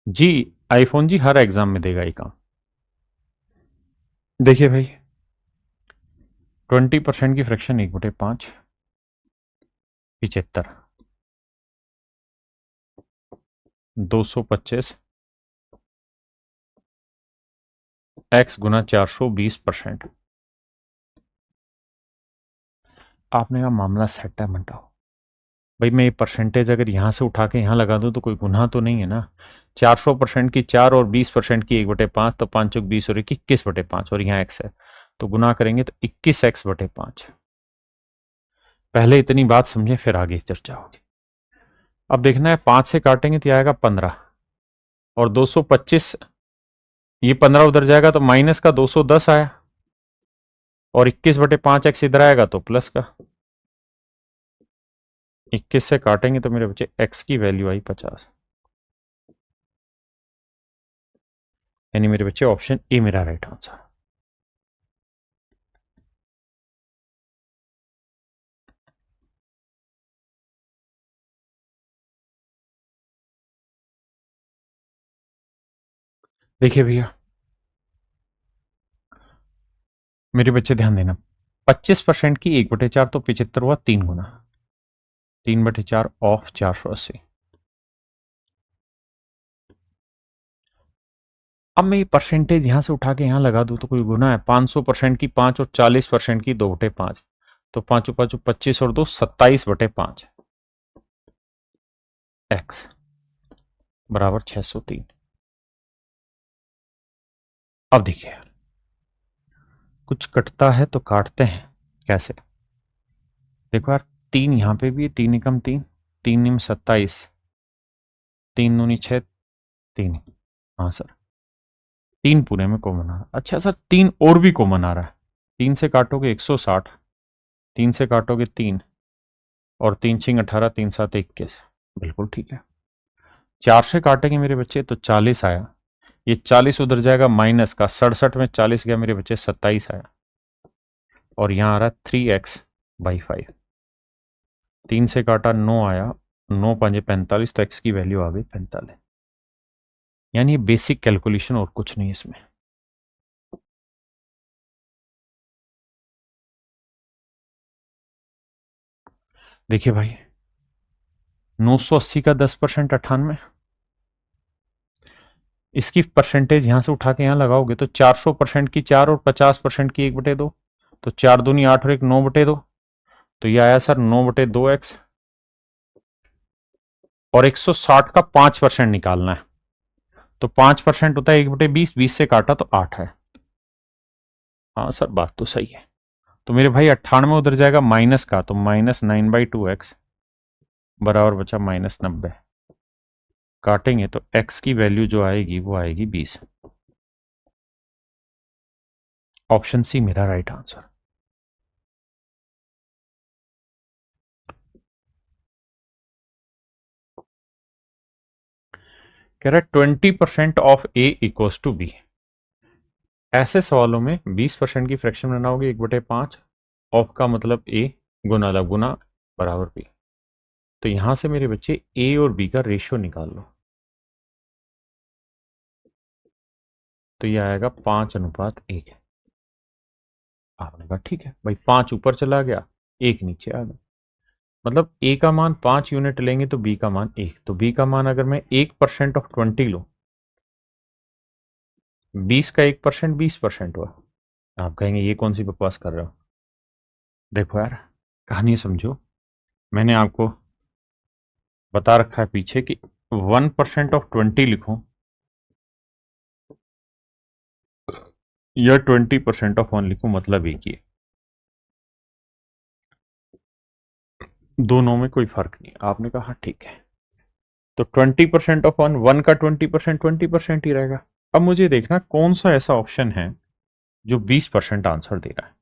जी। आईफोन जी हर एग्जाम में देगा ये काम। देखिए भाई, 20% की फ्रैक्शन 1/5, 75, 225 एक्स गुना 420%। आपने कहा मामला सेट है, मंटाओ भाई। मैं ये परसेंटेज अगर यहां से उठा के यहां लगा दूं तो कोई गुनाह तो नहीं है ना। 400% की 4 और 20% की 1/5, तो 5 चौक 20 और 21/5, और यहाँ एक्स है, तो गुना करेंगे तो 21x/5। पहले इतनी बात समझे, फिर आगे चर्चा होगी। अब देखना है 5 से काटेंगे तो आएगा 15 और 225, ये 15 उधर जाएगा तो माइनस का 210 आया और 21/5 x इधर आएगा तो प्लस का 21 से काटेंगे तो मेरे बच्चे x की वैल्यू आई 50, यानी मेरे बच्चे ऑप्शन ए मेरा राइट आंसर। देखिए भैया मेरे बच्चे ध्यान देना, 25% की 1/4 तो 75 हुआ 3 गुना, 3/4 ऑफ 480। अब मैं ये परसेंटेज यहां से उठा के यहां लगा दूं तो कोई गुना है, 500% की 5 और 40% की 2/5, तो 5 5 25 और 2 27/5 x बराबर 603। अब देखिए कुछ कटता है तो काटते हैं, कैसे? देखो यार 3 यहां पे भी है, 3 एकम 3, 3 निम 27, 3 दूनी 6, 3, हाँ सर 3 पूरे में कॉमन आ रहा है। अच्छा सर 3 और भी कॉमन आ रहा है, 3 से काटोगे 160, 3 से काटोगे 3 और 3 छिंग 18, 3 7 21, बिल्कुल ठीक है। 4 से काटेंगे मेरे बच्चे तो 40 आया, ये 40 उधर जाएगा माइनस का, 67 में 40 गया मेरे बच्चे 27 आया और यहाँ आ रहा है 3x/5, 3 से काटा 9 आया, 9 5 45, तो x की वैल्यू आ गई 45, यानी ये बेसिक कैलकुलेशन और कुछ नहीं इसमें। देखिए भाई 980 का 10% 98, इसकी परसेंटेज यहां से उठा के यहां लगाओगे तो 400% की 4 और 50% की 1/2, तो 4 दूनी 8 और 1 9/2, तो ये आया सर 9/2x और 160 का 5% निकालना है, तो 5% होता है 1/20, 20 से काटा तो 8 है। हाँ सर बात तो सही है, तो मेरे भाई 98 उधर जाएगा माइनस का, तो -9/2x बराबर बचा -90, काटेंगे तो x की वैल्यू जो आएगी वो आएगी 20, ऑप्शन सी मेरा राइट आंसर। कह रहा है 20% of A equals to B, ऐसे सवालों में 20% की फ्रैक्शन बनाओगे 1/5, ऑफ का मतलब ए, गुना ला गुना बराबर बी, तो यहां से मेरे बच्चे ए और बी का रेशियो निकाल लो, तो ये आएगा 5:1। आपने कहा ठीक है भाई, 5 ऊपर चला गया 1 नीचे आ गया, मतलब ए का मान 5 यूनिट लेंगे तो बी का मान 1, तो बी का मान अगर मैं 1% ऑफ 20 लूं, 20 का 1% 20% हुआ। आप कहेंगे ये कौन सी बकवास कर रहे हो? देखो यार कहानी समझो, मैंने आपको बता रखा है पीछे कि 1% ऑफ 20 लिखो या 20% ऑफ 1 लिखो, मतलब एक ही है, दोनों में कोई फर्क नहीं। आपने कहा हाँ ठीक है, तो 20% ऑफ 1, 1 का 20% 20% ही रहेगा। अब मुझे देखना कौन सा ऐसा ऑप्शन है जो 20% आंसर दे रहा है,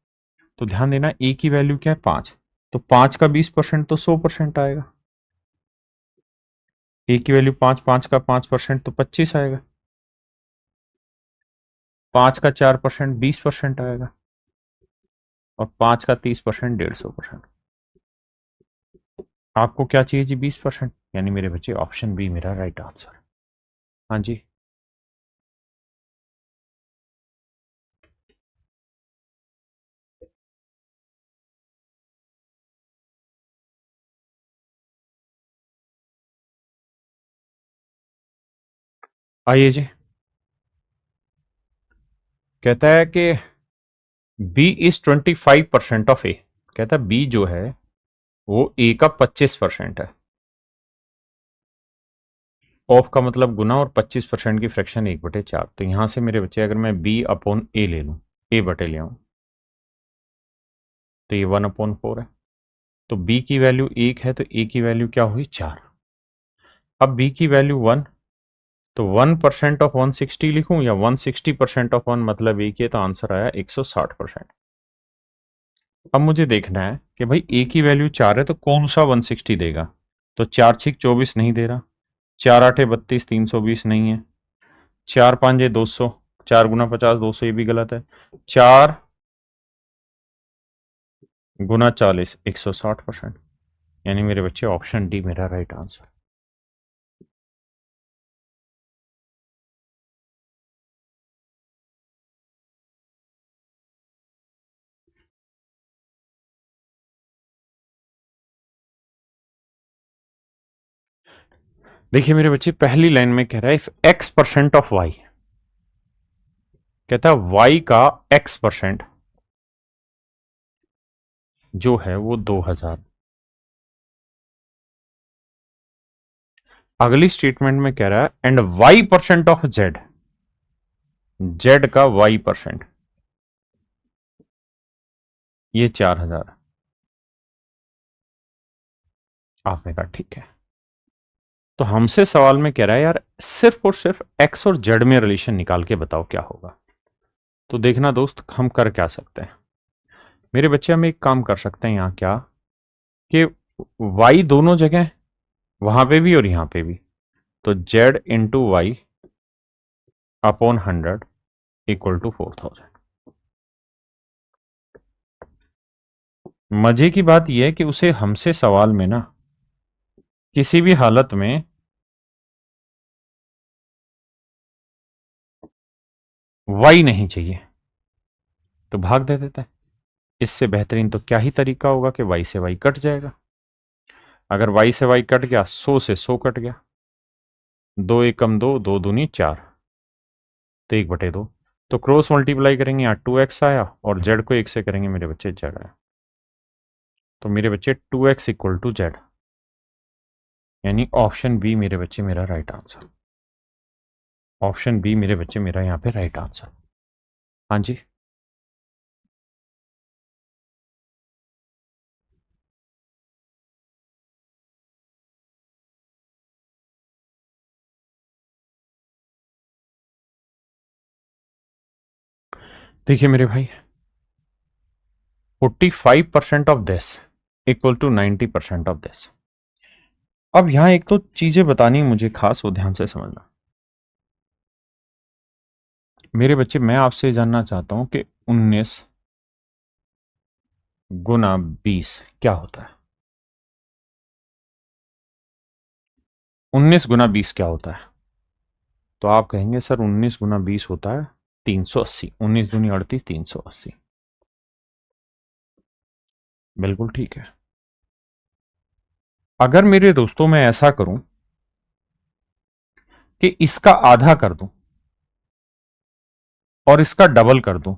तो ध्यान देना ए की वैल्यू क्या है 5, तो 5 का 20% तो 100% आएगा, ए की वैल्यू 5, 5 का 5% तो 25 आएगा, 5 का 4% 20% आएगा और 5 का 30% 150%। आपको क्या चाहिए जी 20%, यानी मेरे बच्चे ऑप्शन बी मेरा राइट आंसर। हाँ जी आइए जी, कहता है कि बी इज 25% ऑफ ए, कहता है बी जो है वो ए का 25% है, ऑफ का मतलब गुना और 25% की फ्रैक्शन 1/4, तो यहां से मेरे बच्चे अगर मैं बी अपॉन ए ले लूं, ए बटे ले आऊं, तो ये 1/4 है, तो बी की वैल्यू 1 है तो ए की वैल्यू क्या हुई 4, अब b की वैल्यू 1, तो 1% ऑफ 160 लिखूं या 160% ऑफ 1, मतलब एक ही, तो आंसर आया 160%। अब मुझे देखना है कि भाई a की वैल्यू 4 है तो कौन सा 160 देगा। तो 4 6 24 नहीं दे रहा, 4 8 32 320 नहीं है, 4 5 200, 4 गुना 50 200, ये भी गलत है, 4 गुना 40 160%। यानी मेरे बच्चे ऑप्शन डी मेरा राइट आंसर। देखिए मेरे बच्चे, पहली लाइन में कह रहा है इफ x% ऑफ y, कहता है y का x% जो है वो 2000। अगली स्टेटमेंट में कह रहा है and y% of z, z का y%, ये 4000। आपने कहा ठीक है। तो हमसे सवाल में कह रहा है यार सिर्फ और सिर्फ x और z में रिलेशन निकाल के बताओ क्या होगा। तो देखना दोस्त, हम कर क्या सकते हैं मेरे बच्चे, हम एक काम कर सकते हैं यहाँ, क्या कि y दोनों जगह, वहां पे भी और यहां पे भी, तो z into Y upon 100 equal to 4000। मजे की बात यह है कि उसे हमसे सवाल में ना किसी भी हालत में y नहीं चाहिए, तो भाग दे देता है। इससे बेहतरीन तो क्या ही तरीका होगा कि y से y कट जाएगा। अगर y से y कट गया, 100 से 100 कट गया, 2 एकम 2, 2 दूनी 4, तो 1/2। तो क्रॉस मल्टीप्लाई करेंगे, यहाँ 2x आया और z को 1 से करेंगे मेरे बच्चे z आया। तो मेरे बच्चे 2x इक्वल टू z, यानी ऑप्शन बी मेरे बच्चे मेरा राइट आंसर। ऑप्शन बी मेरे बच्चे मेरा यहाँ पे राइट आंसर। हाँ जी, देखिए मेरे भाई, 45% of this equal to 90% of this. अब यहां एक तो चीजें बतानी मुझे खास, वो ध्यान से समझना मेरे बच्चे। मैं आपसे जानना चाहता हूं कि 19 गुना 20 क्या होता है। 19 गुना 20 क्या होता है? तो आप कहेंगे सर 19 गुना 20 होता है 380, 19 दूनी 38, 380। बिल्कुल ठीक है। अगर मेरे दोस्तों मैं ऐसा करूं कि इसका आधा कर दूं और इसका डबल कर दूं,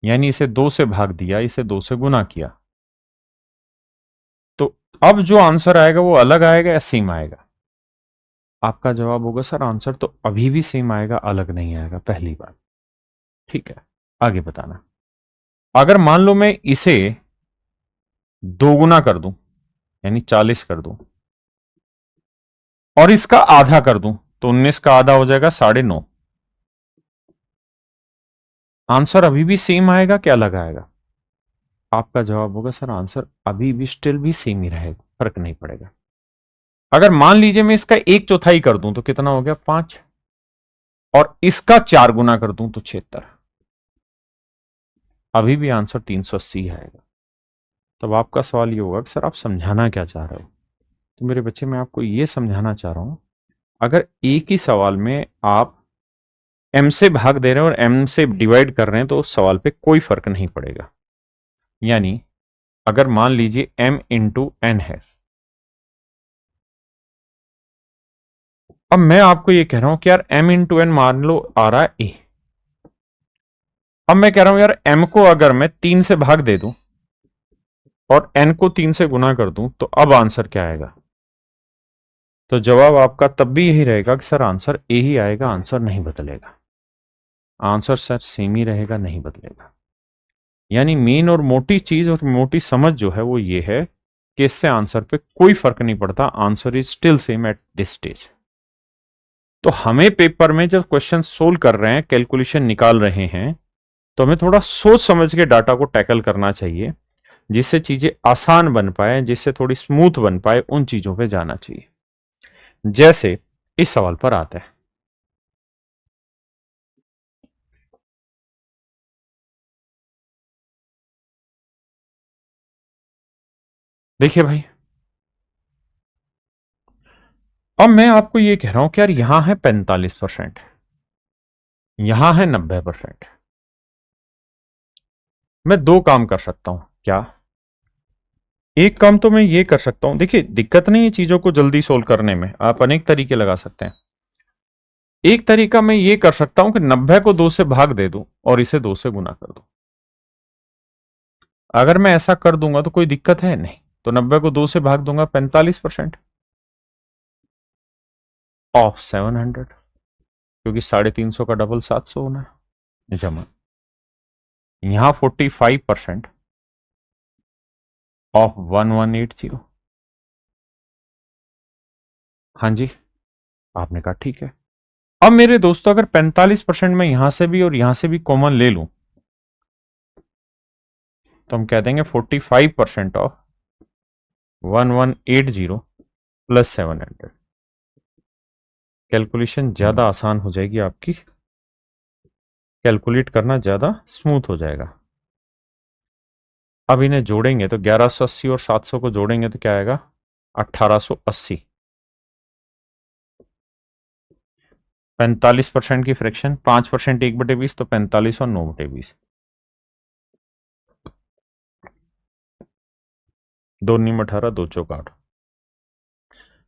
यानी इसे 2 से भाग दिया, इसे 2 से गुना किया, तो अब जो आंसर आएगा वो अलग आएगा या सेम आएगा? आपका जवाब होगा सर आंसर तो अभी भी सेम आएगा, अलग नहीं आएगा, पहली बात। ठीक है, आगे बताना। अगर मान लो मैं इसे दोगुना कर दूं, यानी 40 कर दूं, और इसका आधा कर दूं, तो 19 का आधा हो जाएगा 9.5। आंसर अभी भी सेम आएगा क्या अलग आएगा? आपका जवाब होगा सर आंसर अभी भी स्टिल भी सेम ही रहेगा, फर्क नहीं पड़ेगा। अगर मान लीजिए मैं इसका 1/4 कर दूं तो कितना हो गया 5, और इसका 4 गुना कर दूं तो 76, अभी भी आंसर 380 आएगा। तब आपका सवाल ये होगा कि सर आप समझाना क्या चाह रहे हो? तो मेरे बच्चे मैं आपको ये समझाना चाह रहा हूं, अगर एक ही सवाल में आप m से भाग दे रहे हैं और m से डिवाइड कर रहे हैं तो सवाल पे कोई फर्क नहीं पड़ेगा। यानी अगर मान लीजिए m इंटू एन है, अब मैं आपको ये कह रहा हूं कि यार m इंटू एन मान लो आ रहा है a। अब मैं कह रहा हूं यार m को अगर मैं 3 से भाग दे दूं और n को 3 से गुना कर दूं तो अब आंसर क्या आएगा? तो जवाब आपका तब भी यही रहेगा कि सर आंसर ए ही आएगा, आंसर नहीं बदलेगा। आंसर सर सेम ही रहेगा, नहीं बदलेगा। यानी मेन और मोटी चीज और मोटी समझ जो है वो ये है केस से आंसर पे कोई फर्क नहीं पड़ता, answer is still same at this stage. तो हमें पेपर में जब क्वेश्चन सोल्व कर रहे हैं, कैलकुलेशन निकाल रहे हैं, तो हमें थोड़ा सोच समझ के डाटा को टैकल करना चाहिए, जिससे चीजें आसान बन पाए, जिससे थोड़ी स्मूथ बन पाए, उन चीजों पे जाना चाहिए। जैसे इस सवाल पर आते हैं। देखिए भाई, अब मैं आपको ये कह रहा हूं कि यार यहां है 45%, यहां है 90%। मैं दो काम कर सकता हूं। क्या? एक काम तो मैं ये कर सकता हूं, देखिए दिक्कत नहीं है चीजों को जल्दी सोल्व करने में, आप अनेक तरीके लगा सकते हैं। एक तरीका मैं ये कर सकता हूं कि 90 को 2 से भाग दे दूं और इसे 2 से गुना कर दूं। अगर मैं ऐसा कर दूंगा तो कोई दिक्कत है नहीं। तो 90 को 2 से भाग दूंगा, 45% ऑफ 700, क्योंकि 350 का डबल 700 होना है, जमा यहां 45% ऑफ 1180। हाँ जी, आपने कहा ठीक है। अब मेरे दोस्तों, अगर 45% में यहां से भी और यहां से भी कॉमन ले लूं, तो हम कह देंगे 45% ऑफ 1180 प्लस 700। कैलकुलेशन ज्यादा आसान हो जाएगी आपकी, कैलकुलेट करना ज्यादा स्मूथ हो जाएगा। अब इन्हें जोड़ेंगे तो 1180 और 700 को जोड़ेंगे तो क्या आएगा? 1880। 45% की फ्रैक्शन, 5% 1/20, तो 45 और 9/20। 2 नीम 18, 2 चौक 8,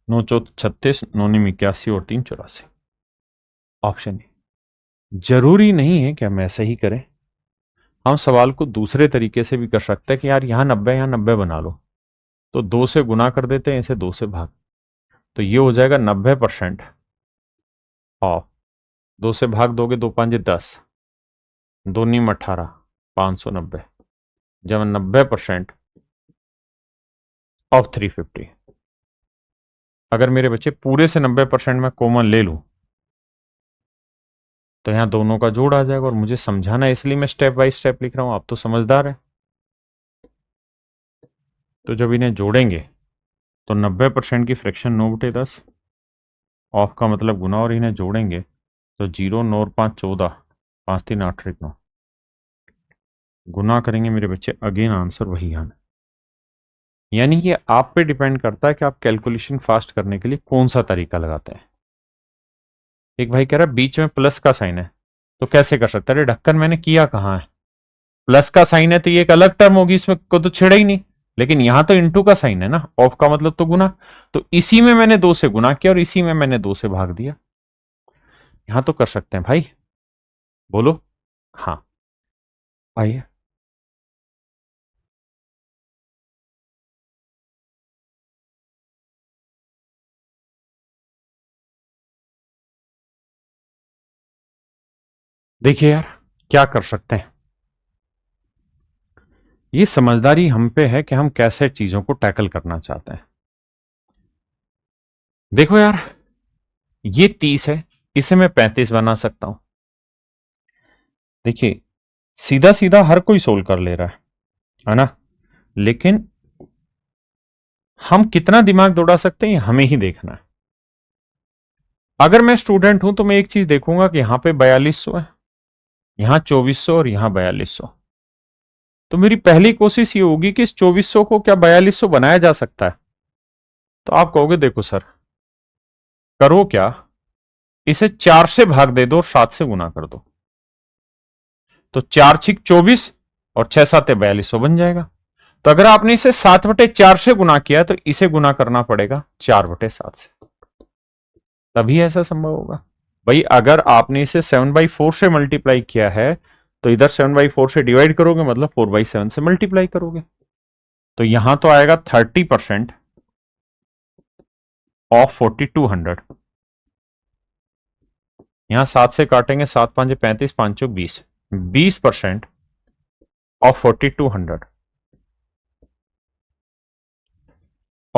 9 चौक 36, 9 नीम 81 और 3 84। Option A. जरूरी नहीं है कि हम ऐसे ही करें, हम सवाल को दूसरे तरीके से भी कर सकते हैं कि यार यहां 90, यहां 90 बना लो, तो 2 से गुना कर देते हैं, इसे 2 से भाग, तो ये हो जाएगा 90% ऑफ, 2 से भाग दोगे, 2 5 10, 2 नीम 18, 590, जब 90% ऑफ 350। अगर मेरे बच्चे पूरे से 90% में कॉमन ले लूं, तो यहां दोनों का जोड़ आ जाएगा, और मुझे समझाना है इसलिए मैं स्टेप बाय स्टेप लिख रहा हूं, आप तो समझदार है। तो जब इन्हें जोड़ेंगे तो 90% की फ्रैक्शन 9/10, ऑफ का मतलब गुना, और इन्हें जोड़ेंगे तो 0 9 और 5 14, 5 3 8 1 9, गुना करेंगे मेरे बच्चे, अगेन आंसर वही आना। यानी ये आप पे डिपेंड करता है कि आप कैलकुलेशन फास्ट करने के लिए कौन सा तरीका लगाते हैं। एक भाई कह रहा है बीच में प्लस का साइन है, तो कैसे कर सकते हैं? अरे ढक्कन मैंने किया कहां है? प्लस का साइन है तो ये एक अलग टर्म होगी, इसमें को तो छेड़ा ही नहीं, लेकिन यहां तो इंटू का साइन है ना, ऑफ का मतलब तो गुना, तो इसी में मैंने 2 से गुना किया और इसी में मैंने 2 से भाग दिया। यहां तो कर सकते हैं भाई, बोलो। हाँ, आइए। देखिए यार, क्या कर सकते हैं, ये समझदारी हम पे है कि हम कैसे चीजों को टैकल करना चाहते हैं। देखो यार, ये 30 है, इसे मैं 35 बना सकता हूं। देखिए, सीधा सीधा हर कोई सोल्व कर ले रहा है ना, लेकिन हम कितना दिमाग दौड़ा सकते हैं, हमें ही देखना है। अगर मैं स्टूडेंट हूं तो मैं एक चीज देखूंगा कि यहां पे 4200 है, यहां 2400 और यहां 4200, तो मेरी पहली कोशिश ये होगी कि इस 2400 को क्या 4200 बनाया जा सकता है? तो आप कहोगे देखो सर, करो क्या, इसे 4 से भाग दे दो और 7 से गुना कर दो, तो 4 6 24 और 6 7 4200 बन जाएगा। तो अगर आपने इसे 7/4 से गुना किया तो इसे गुना करना पड़ेगा 4/7 से, तभी ऐसा संभव होगा। भाई अगर आपने इसे 7/4 से मल्टीप्लाई किया है, तो इधर 7/4 से डिवाइड करोगे, मतलब 4/7 से मल्टीप्लाई करोगे, तो यहां तो आएगा 30% ऑफ 4200। यहां 7 से काटेंगे, 7 5 35, 5 20, 20% ऑफ 4200।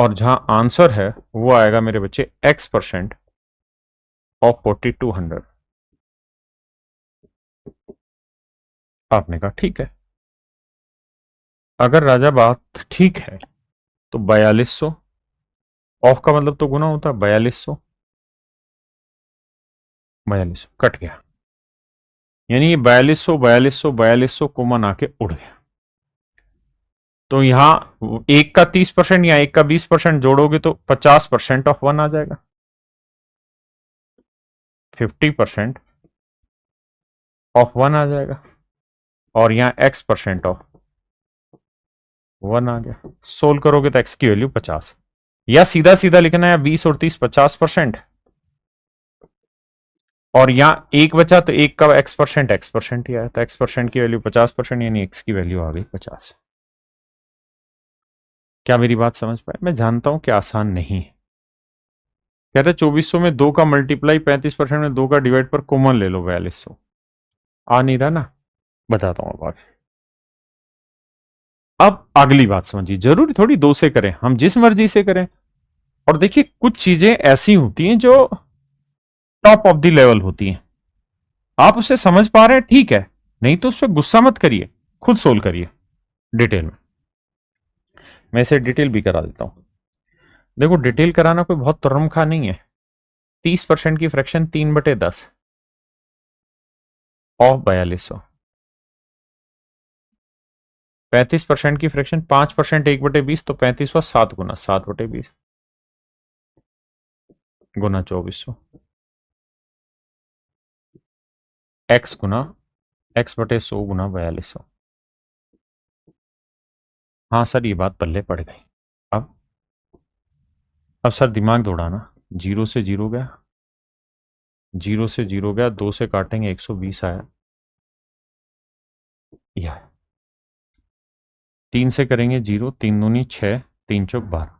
और जहां आंसर है वो आएगा मेरे बच्चे x% ऑफ 4200। आपने कहा ठीक है। अगर राजा बात ठीक है तो 4200 ऑफ का मतलब तो गुना होता है 4200, 4200 कट गया, यानी ये 4200 4200 4200 कॉमन आके उड़ गया। तो यहां एक का 30% या एक का 20% जोड़ोगे तो 50% ऑफ 1 आ जाएगा, 50% ऑफ 1 आ जाएगा, और यहां x% ऑफ 1 आ गया। सोल्व करोगे तो x की वैल्यू 50, या सीधा सीधा लिखना है 20 और 30 50%, और यहां एक बचा तो एक का x% ही आया, तो x% की वैल्यू 50%, यानी x की वैल्यू आ गई 50। क्या मेरी बात समझ पाए? मैं जानता हूं कि आसान नहीं है। कह रहे 2400 में 2 का मल्टीप्लाई 35% में 2 का डिवाइड पर कॉमन ले लो 4200। आ नहीं रहा ना? बताता हूं अब आगे। अब अगली बात समझिए, जरूरी थोड़ी 2 से करें, हम जिस मर्जी से करें। और देखिए कुछ चीजें ऐसी होती हैं जो टॉप ऑफ द लेवल होती हैं, आप उसे समझ पा रहे हैं ठीक है, नहीं तो उस पर गुस्सा मत करिए, खुद सोल्व करिए डिटेल में। मैं इसे डिटेल भी करा देता हूं। देखो डिटेल कराना कोई बहुत तुरमखा नहीं है। 30% की फ्रैक्शन 3/10 ऑफ 4200, 35% की फ्रैक्शन 5% 1/20, तो 35 हुआ 7 गुना 7/20 गुना 2400, x गुना x/100 गुना 4200। हाँ सर ये बात पल्ले पड़ गई। अब सर दिमाग दौड़ाना, 0 से 0 गया, 0 से 0 गया, 2 से काटेंगे 120 आया, यह 3 से करेंगे 0, 3 दूनी 6, 3 चौक 12,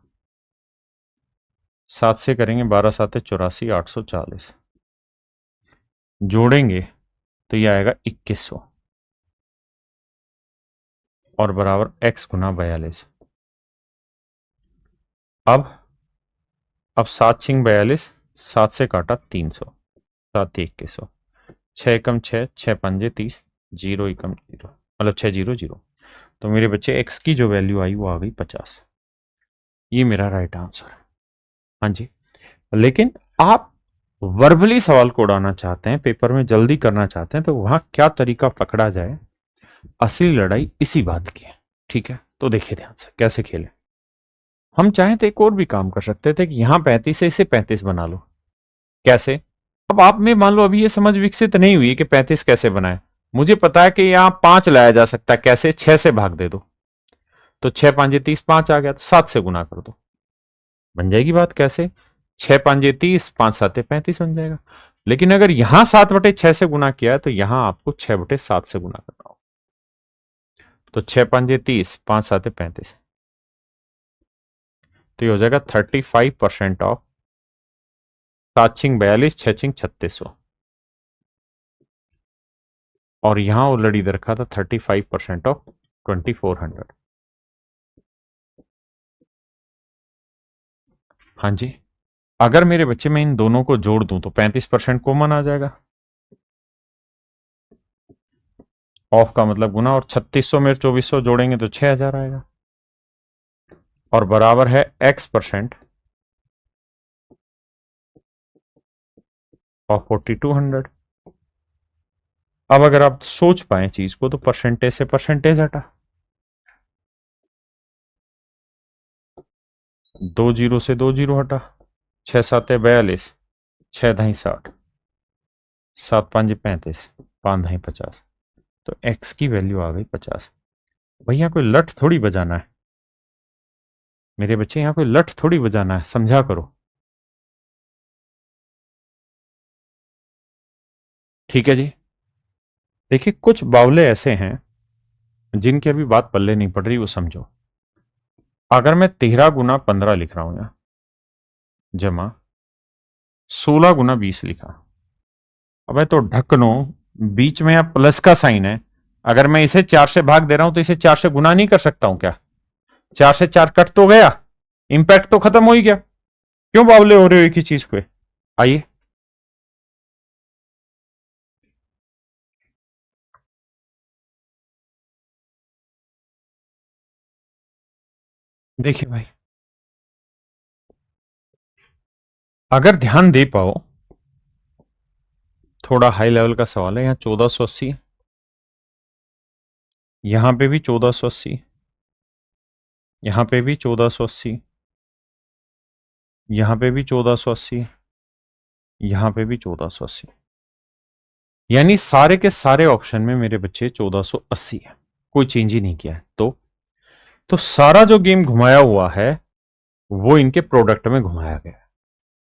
7 से करेंगे 12 7 84, 840, जोड़ेंगे तो यह आएगा 2100 और बराबर x गुना 42। अब 7 छिंग 42, 7 से काटा 300, 7 2100, 6 एकम 6, 6 पंजे 30, 0 एकम 0, मतलब 6 0 0। तो मेरे बच्चे x की जो वैल्यू आई वो आ गई 50। ये मेरा राइट आंसर है। हाँ जी, लेकिन आप वर्बली सवाल को उड़ाना चाहते हैं, पेपर में जल्दी करना चाहते हैं, तो वहां क्या तरीका पकड़ा जाए, असली लड़ाई इसी बात की है। ठीक है, तो देखिए ध्यान से कैसे खेले। हम चाहें तो एक और भी काम कर सकते थे कि यहां 35 से इसे 35 बना लो। कैसे? अब आप में मान लो अभी ये समझ विकसित नहीं हुई कि 35 कैसे बनाए। मुझे पता है कि यहां 5 लाया जा सकता है, कैसे? 6 से भाग दे दो, तो 6 5 30, 5 आ गया, तो 7 से गुना कर दो, बन जाएगी बात। कैसे? 6 5 30, 5 7 35 बन जाएगा। लेकिन अगर यहां 7/6 से गुना किया है तो यहां आपको 6/7 से गुना करना होगा। तो 6 5 30, 5 7 35, तो ये हो जाएगा 35% ऑफ 7 छिंग 42, 6 छिंग 3600, और यहां ऑलरेडी दे रखा था 35% ऑफ 2400। हाँ जी, अगर मेरे बच्चे में इन दोनों को जोड़ दूं तो 35% कॉमन आ जाएगा, ऑफ का मतलब गुना, और 3600 में 2400 जोड़ेंगे तो 6000 आएगा, और बराबर है x% ऑफ 4200। अब अगर आप सोच पाए चीज को तो परसेंटेज से परसेंटेज हटा, 2 जीरो से 2 जीरो हटा, 6 7 42, 6 ढाई 60, 7 5 35, 5 ढाई 50, तो x की वैल्यू आ गई 50। भैया कोई लठ थोड़ी बजाना है मेरे बच्चे, यहां कोई लठ थोड़ी बजाना है, समझा करो। ठीक है जी। देखिए कुछ बावले ऐसे हैं जिनकी अभी बात पल्ले नहीं पड़ रही, वो समझो। अगर मैं 13 गुना 15 लिख रहा हूं यहां, जमा 16 गुना 20 लिखा, अब तो ढक्कनो बीच में या प्लस का साइन है, अगर मैं इसे 4 से भाग दे रहा हूं तो इसे 4 से गुना नहीं कर सकता हूं क्या? 4 से 4 कट तो गया, इंपैक्ट तो खत्म हो ही गया, क्यों बावले हो रहे हो एक ही चीज पे? आइए देखिए भाई, अगर ध्यान दे पाओ, थोड़ा हाई लेवल का सवाल है। यहाँ 1480, यहां पे भी 1480, यहां पे भी 1480, यहां पे भी 1480, यहां पे भी 1480, यानी सारे के सारे ऑप्शन में मेरे बच्चे 1480 है, कोई चेंज ही नहीं किया है। तो सारा जो गेम घुमाया हुआ है वो इनके प्रोडक्ट में घुमाया गया है,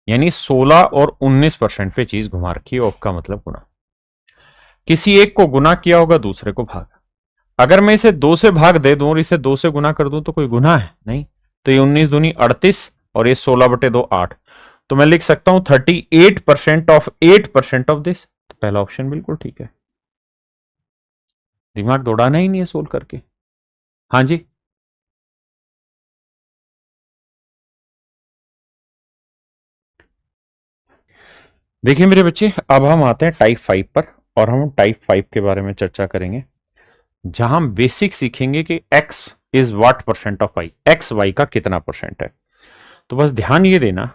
यानी 16 और 19% पे चीज घुमा रखी है। ऑफ का मतलब गुना, किसी एक को गुना किया होगा, दूसरे को भाग। अगर मैं इसे 2 से भाग दे दूं और इसे 2 से गुना कर दूं तो कोई गुना है नहीं। तो ये 19 दूनी 38 और ये 16/2 8, तो मैं लिख सकता हूं 38% ऑफ 8% ऑफ दिस। तो पहला ऑप्शन बिल्कुल ठीक है, दिमाग दौड़ाना ही नहीं है सोल्व करके। हाँ जी, देखिए मेरे बच्चे, अब हम आते हैं टाइप 5 पर, और हम टाइप 5 के बारे में चर्चा करेंगे, जहां हम बेसिक सीखेंगे कि x is what percent of y, x y का कितना परसेंट है। तो बस ध्यान ये देना,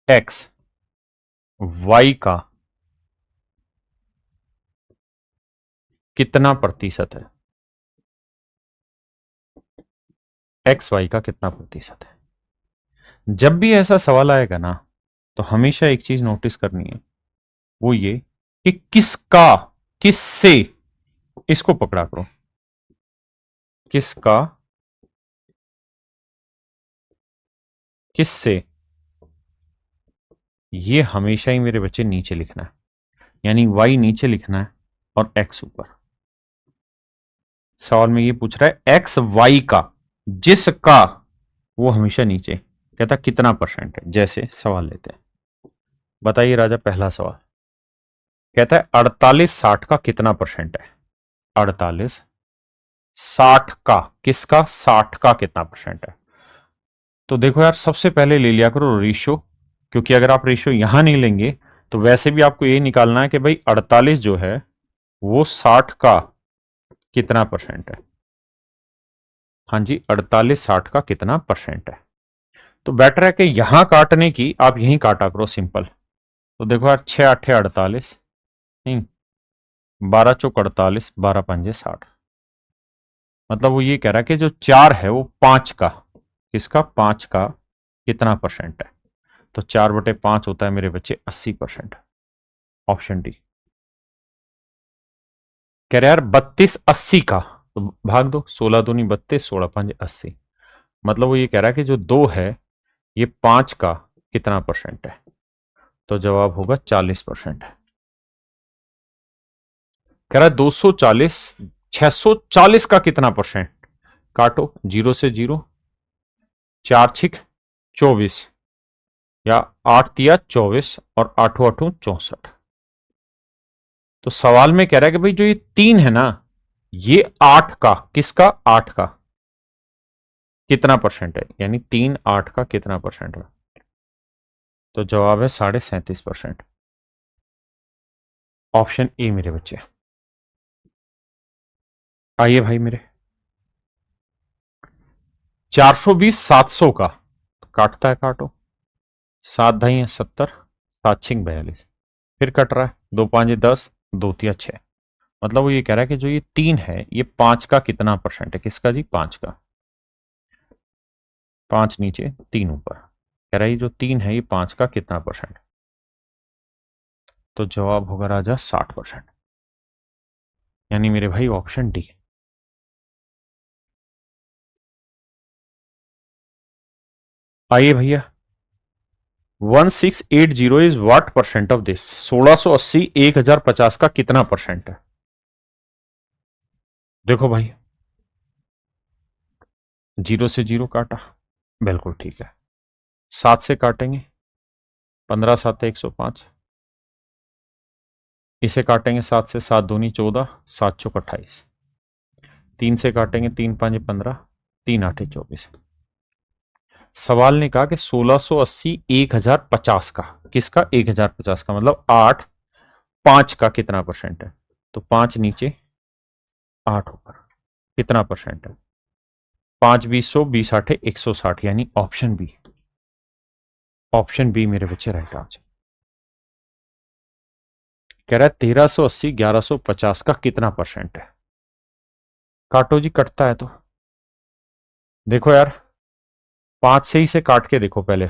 x y का कितना प्रतिशत है, x y का कितना प्रतिशत है। जब भी ऐसा सवाल आएगा ना, तो हमेशा एक चीज नोटिस करनी है, वो ये कि किसका, किससे, इसको पकड़ा करो, किसका किससे, ये हमेशा ही मेरे बच्चे नीचे लिखना है, यानी y नीचे लिखना है और x ऊपर। सवाल में ये पूछ रहा है एक्स वाई का, जिसका, वो हमेशा नीचे, कहता कितना परसेंट है। जैसे सवाल लेते हैं, बताइए राजा, पहला सवाल कहता है 48/60 का कितना परसेंट है। 48/60 का, किसका, 60 का कितना परसेंट है। तो देखो यार, सबसे पहले ले लिया करो रेशियो, क्योंकि अगर आप रेशियो यहां नहीं लेंगे तो वैसे भी आपको ये निकालना है कि भाई 48 जो है वो 60 का कितना परसेंट है। हाँ जी, 48/60 का कितना परसेंट है। तो बेटर है कि यहां काटने की आप यहीं काटा करो, सिंपल। तो देखो यार, 6×8 = 48, नहीं, 12×4 = 48, 12×5 = 60। मतलब वो ये कह रहा है कि जो 4 है वो 5 का, किसका, 5 का कितना परसेंट है। तो 4/5 होता है मेरे बच्चे 80%। Option D. कह रहे यार 32/80 का, तो भाग दो, 16×2 = 32, 16×5 = 80। मतलब वो ये कह रहा है कि जो 2 है ये 5 का कितना परसेंट है। तो जवाब होगा 40%। कह रहा है 240, 640 का कितना परसेंट। काटो, 0 से 0, 4×6 = 24, या 8×3 = 24 और 8×8 = 64। तो सवाल में कह रहा है कि भाई जो ये 3 है ना, ये 8 का, किसका, 8 का कितना परसेंट है, यानी 3 8 का कितना परसेंट है। तो जवाब है 37.5%। ऑप्शन ए मेरे बच्चे। आइए भाई मेरे, 420 700 का, काटता है, काटो, 7×2 = 70, 7×6 = 42, फिर कट रहा है, 2×5 = 10, 2×3 = 6। मतलब वो ये कह रहा है कि जो ये 3 है ये 5 का कितना परसेंट है, किसका जी, 5 का। 5 नीचे 3 ऊपर, कह रहा है ये जो 3 है ये 5 का कितना परसेंट। तो जवाब होगा राजा 60%, यानी मेरे भाई ऑप्शन डी। आइए भैया, 1680 is what percent of this. 1680 1050 का कितना परसेंट है। देखो भाई, 0 से 0 काटा, बिल्कुल ठीक है। 7 से काटेंगे, 15×7 = 105, इसे काटेंगे 7 से, 7×2 = 14, 7×4 = 28, 3 से काटेंगे, 3 5 15, 3 8 24। सवाल ने कहा कि 1680 1050 का, किसका? 1050 का, मतलब 8 5 का कितना परसेंट है? तो 5 नीचे 8 ऊपर, कितना परसेंट है? 5 20 100, 20 8 160, यानी ऑप्शन बी। ऑप्शन बी मेरे बच्चे राइट आंसर। कह रहा है 1380 1150 का कितना परसेंट है? काटो जी, कटता है तो देखो यार, 5 से ही से काट के देखो पहले।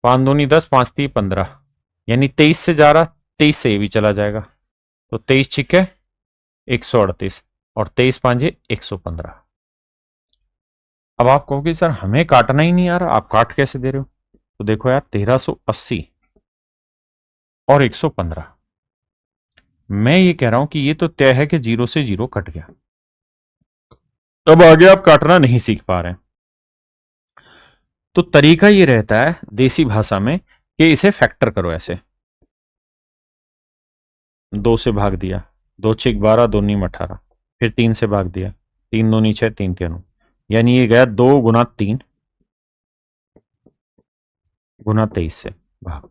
5 दूनी 10, 5 3 15, यानी 23 से जा रहा, 23 से ये भी चला जाएगा, तो 23 छिके 138, और 23 पांजे 115। अब आप कहोगे सर हमें काटना ही नहीं आ रहा, आप काट कैसे दे रहे हो? तो देखो यार, 1380 और 115, मैं ये कह रहा हूं कि ये तो तय है कि 0 से 0 कट गया। अब आगे आप काटना नहीं सीख पा रहे हैं, तो तरीका ये रहता है देसी भाषा में कि इसे फैक्टर करो। ऐसे 2 से भाग दिया, 2 6 12, 2 नीम 18, फिर 3 से भाग दिया, 3 2 6 3 3, यानी ये गया 2 गुना 3 गुना 23 से भाग।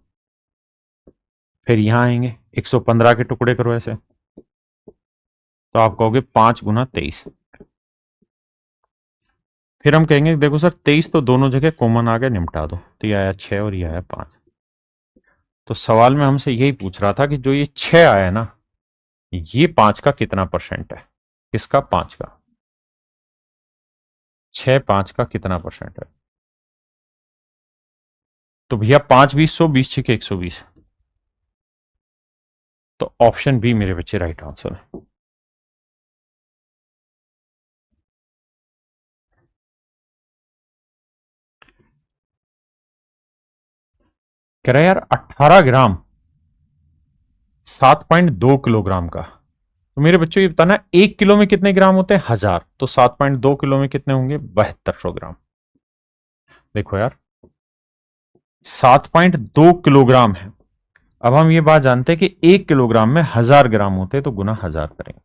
फिर यहां आएंगे, 115 के टुकड़े करो ऐसे, तो आप कहोगे 5 गुना 23। फिर हम कहेंगे देखो सर 23 तो दोनों जगह कॉमन आ गया, निपटा दो, तो ये आया 6 और ये आया 5। तो सवाल में हमसे यही पूछ रहा था कि जो ये 6 आया ना, ये 5 का कितना परसेंट है? किसका? 5 का। 6 5 का कितना परसेंट है? तो भैया 5 20 100, 20 6 120, तो ऑप्शन बी मेरे बच्चे राइट आंसर है। कह रहा है यार 18 ग्राम 7.2 किलोग्राम का, तो मेरे बच्चों ये बताना 1 किलो में कितने ग्राम होते हैं? 1000, तो 7.2 किलो में कितने होंगे? 7200 ग्राम। देखो यार 7.2 किलोग्राम है। अब हम ये बात जानते हैं कि 1 किलोग्राम में 1000 ग्राम होते हैं, तो गुना 1000 करेंगे,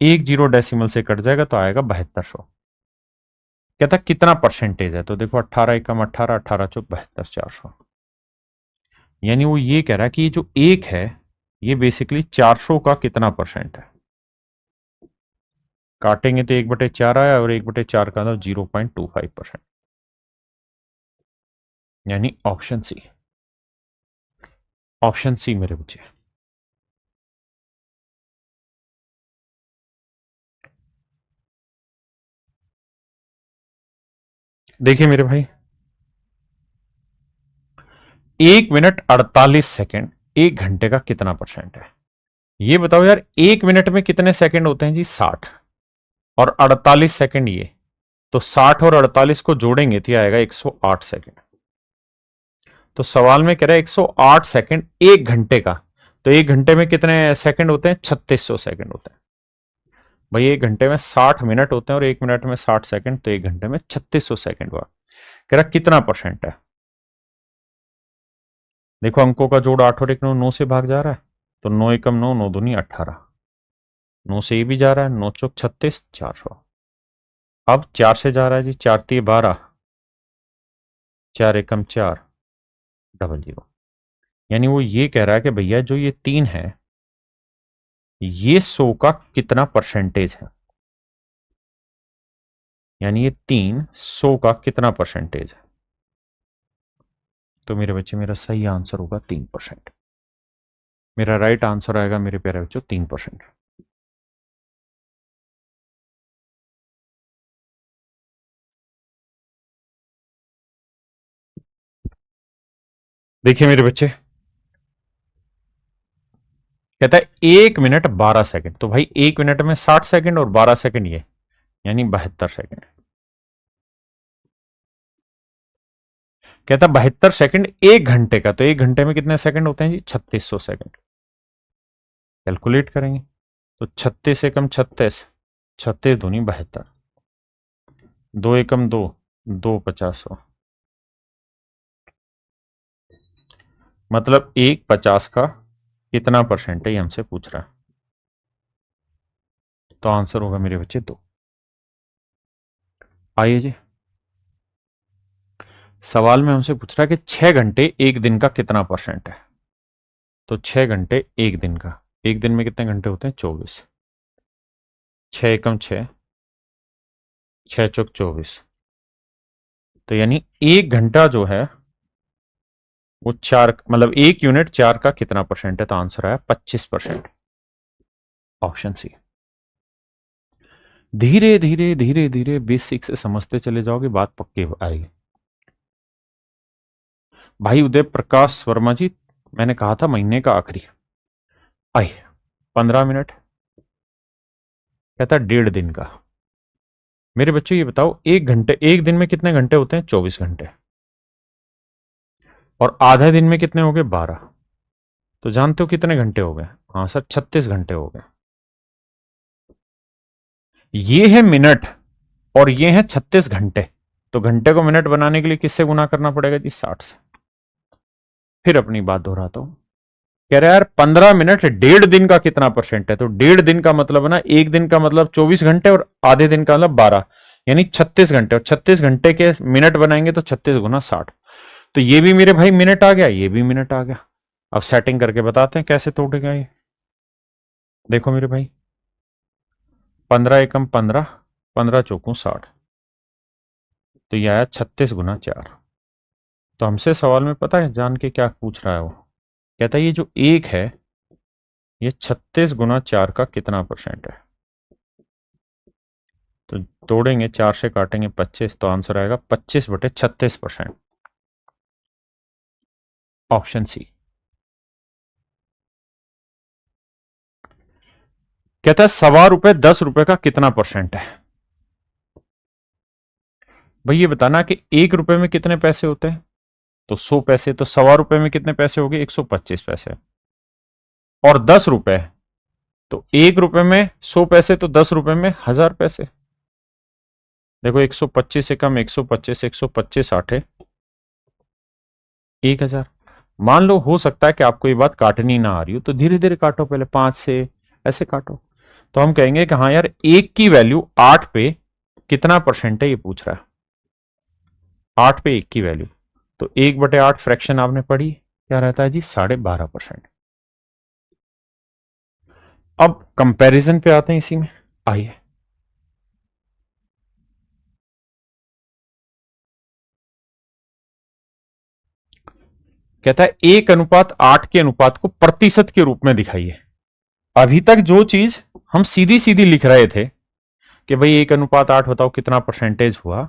एक जीरो डेसिमल से कट जाएगा तो आएगा 7200। कहता कितना परसेंटेज है? तो देखो 18 एकम 18, 18 चौक 72, 400, यानी वो ये कह रहा है कि ये जो एक है ये बेसिकली 400 का कितना परसेंट है? काटेंगे तो 1/4 आया, और 1/4 का था 0.25%, यानी ऑप्शन सी। ऑप्शन सी मेरे बच्चे। देखिए मेरे भाई, 1 मिनट 48 सेकंड 1 घंटे का कितना परसेंट है? ये बताओ यार, 1 मिनट में कितने सेकंड होते हैं जी? 60, और 48 सेकंड ये, तो 60 और 48 को जोड़ेंगे तो आएगा 108 सेकंड। तो सवाल में कह रहा है 108 सेकंड 1 घंटे का, तो 1 घंटे में कितने सेकंड होते हैं? 3600 सेकंड होते हैं। भाई 1 घंटे में 60 मिनट होते हैं और 1 मिनट में 60 सेकंड, तो 1 घंटे में 3600 सेकंड हुआ। कह रहा कितना परसेंट है? देखो अंकों का जोड़ 8 और 1 9, 9 से भाग जा रहा है, तो 9 एकम 9, 9 दूनी 18, 9 से ये भी जा रहा है, 9 चौक 36, 400। अब 4 से जा रहा है जी, 4 3 12, 4 एकम 4, 00, यानी वो ये कह रहा है कि भैया जो ये 3 है ये 100 का कितना परसेंटेज है? यानी ये 3 100 का कितना परसेंटेज है? तो मेरे बच्चे मेरा सही आंसर होगा 3%। मेरा राइट आंसर आएगा मेरे प्यारे बच्चों 3%। देखिए मेरे बच्चे, कहता है 1 मिनट 12 सेकंड, तो भाई 1 मिनट में 60 सेकंड और 12 सेकंड ये, यानी 72 सेकंड। कहता 72 सेकंड 1 घंटे का, तो 1 घंटे में कितने सेकंड होते हैं जी? 3600 सेकंड। कैलकुलेट करेंगे तो 36 एकम 36, 36 दूनी 72, 2 एकम 2, 2 50, मतलब 1/50 का कितना परसेंट है, ये हमसे पूछ रहा है। तो आंसर होगा मेरे बच्चे 2। आइए जी, सवाल में हमसे पूछ रहा है कि 6 घंटे एक दिन का कितना परसेंट है। तो 6 घंटे एक दिन का, एक दिन में कितने घंटे होते हैं? 24। 6 एकम 6, 6 चौक 24। तो यानी 1 घंटा जो है वो 4, मतलब 1 यूनिट 4 का कितना परसेंट है? तो आंसर आया 25%। Option C. धीरे धीरे धीरे धीरे बेसिक से समझते चले जाओगे, बात पक्की आएगी। भाई उदय प्रकाश वर्मा जी, मैंने कहा था महीने का आखिरी। आई 15 मिनट, कहता 1.5 दिन का। मेरे बच्चों ये बताओ, 1 घंटे, एक दिन में कितने घंटे होते हैं? 24 घंटे। और आधे दिन में कितने हो गए? 12। तो जानते हो कितने घंटे हो गए? हाँ सर, 36 घंटे हो गए। ये है मिनट और ये है 36 घंटे। तो घंटे को मिनट बनाने के लिए किससे गुना करना पड़ेगा जी? 60 से। फिर अपनी बात दोहराता हूं, कह रहा है यार 15 मिनट 1.5 दिन का कितना परसेंट है? तो 1.5 दिन का मतलब है ना, एक दिन का मतलब 24 घंटे और आधे दिन का मतलब 12, यानी 36 घंटे। और 36 घंटे के मिनट बनाएंगे तो 36 गुना 60। तो ये भी मेरे भाई मिनट आ गया, ये भी मिनट आ गया। अब सेटिंग करके बताते हैं कैसे तोड़ेगा ये। देखो मेरे भाई, 15 एकम 15, 15 चौकू 60। तो ये आया 36 गुना 4। तो हमसे सवाल में पता है जान के क्या पूछ रहा है वो? कहता है ये जो एक है ये 36 गुना 4 का कितना परसेंट है? तो तोड़ेंगे, 4 से काटेंगे 25, तो आंसर आएगा 25/36%। Option C. कहता है ₹1.25 ₹10 का कितना परसेंट है? भाई ये बताना कि ₹1 में कितने पैसे होते हैं? तो 100 पैसे। तो ₹1.25 में कितने पैसे हो गए? 125 पैसे। और ₹10, तो ₹1 में 100 पैसे, तो ₹10 में 1000 पैसे। देखो 125 से कम 125, 125 आठे 1000। मान लो हो सकता है कि आपको ये बात काटनी ना आ रही हो, तो धीरे धीरे काटो, पहले 5 से ऐसे काटो। तो हम कहेंगे कि हाँ यार, 1 की वैल्यू 8 पे कितना परसेंट है ये पूछ रहा है। 8 पे 1 की वैल्यू, तो 1/8 फ्रैक्शन आपने पढ़ी, क्या रहता है जी? 12.5%। अब कंपैरिजन पे आते हैं इसी में, आइए। कहता है 1:8 के अनुपात को प्रतिशत के रूप में दिखाइए। अभी तक जो चीज हम सीधी सीधी लिख रहे थे कि भाई 1:8 बताओ कितना परसेंटेज हुआ,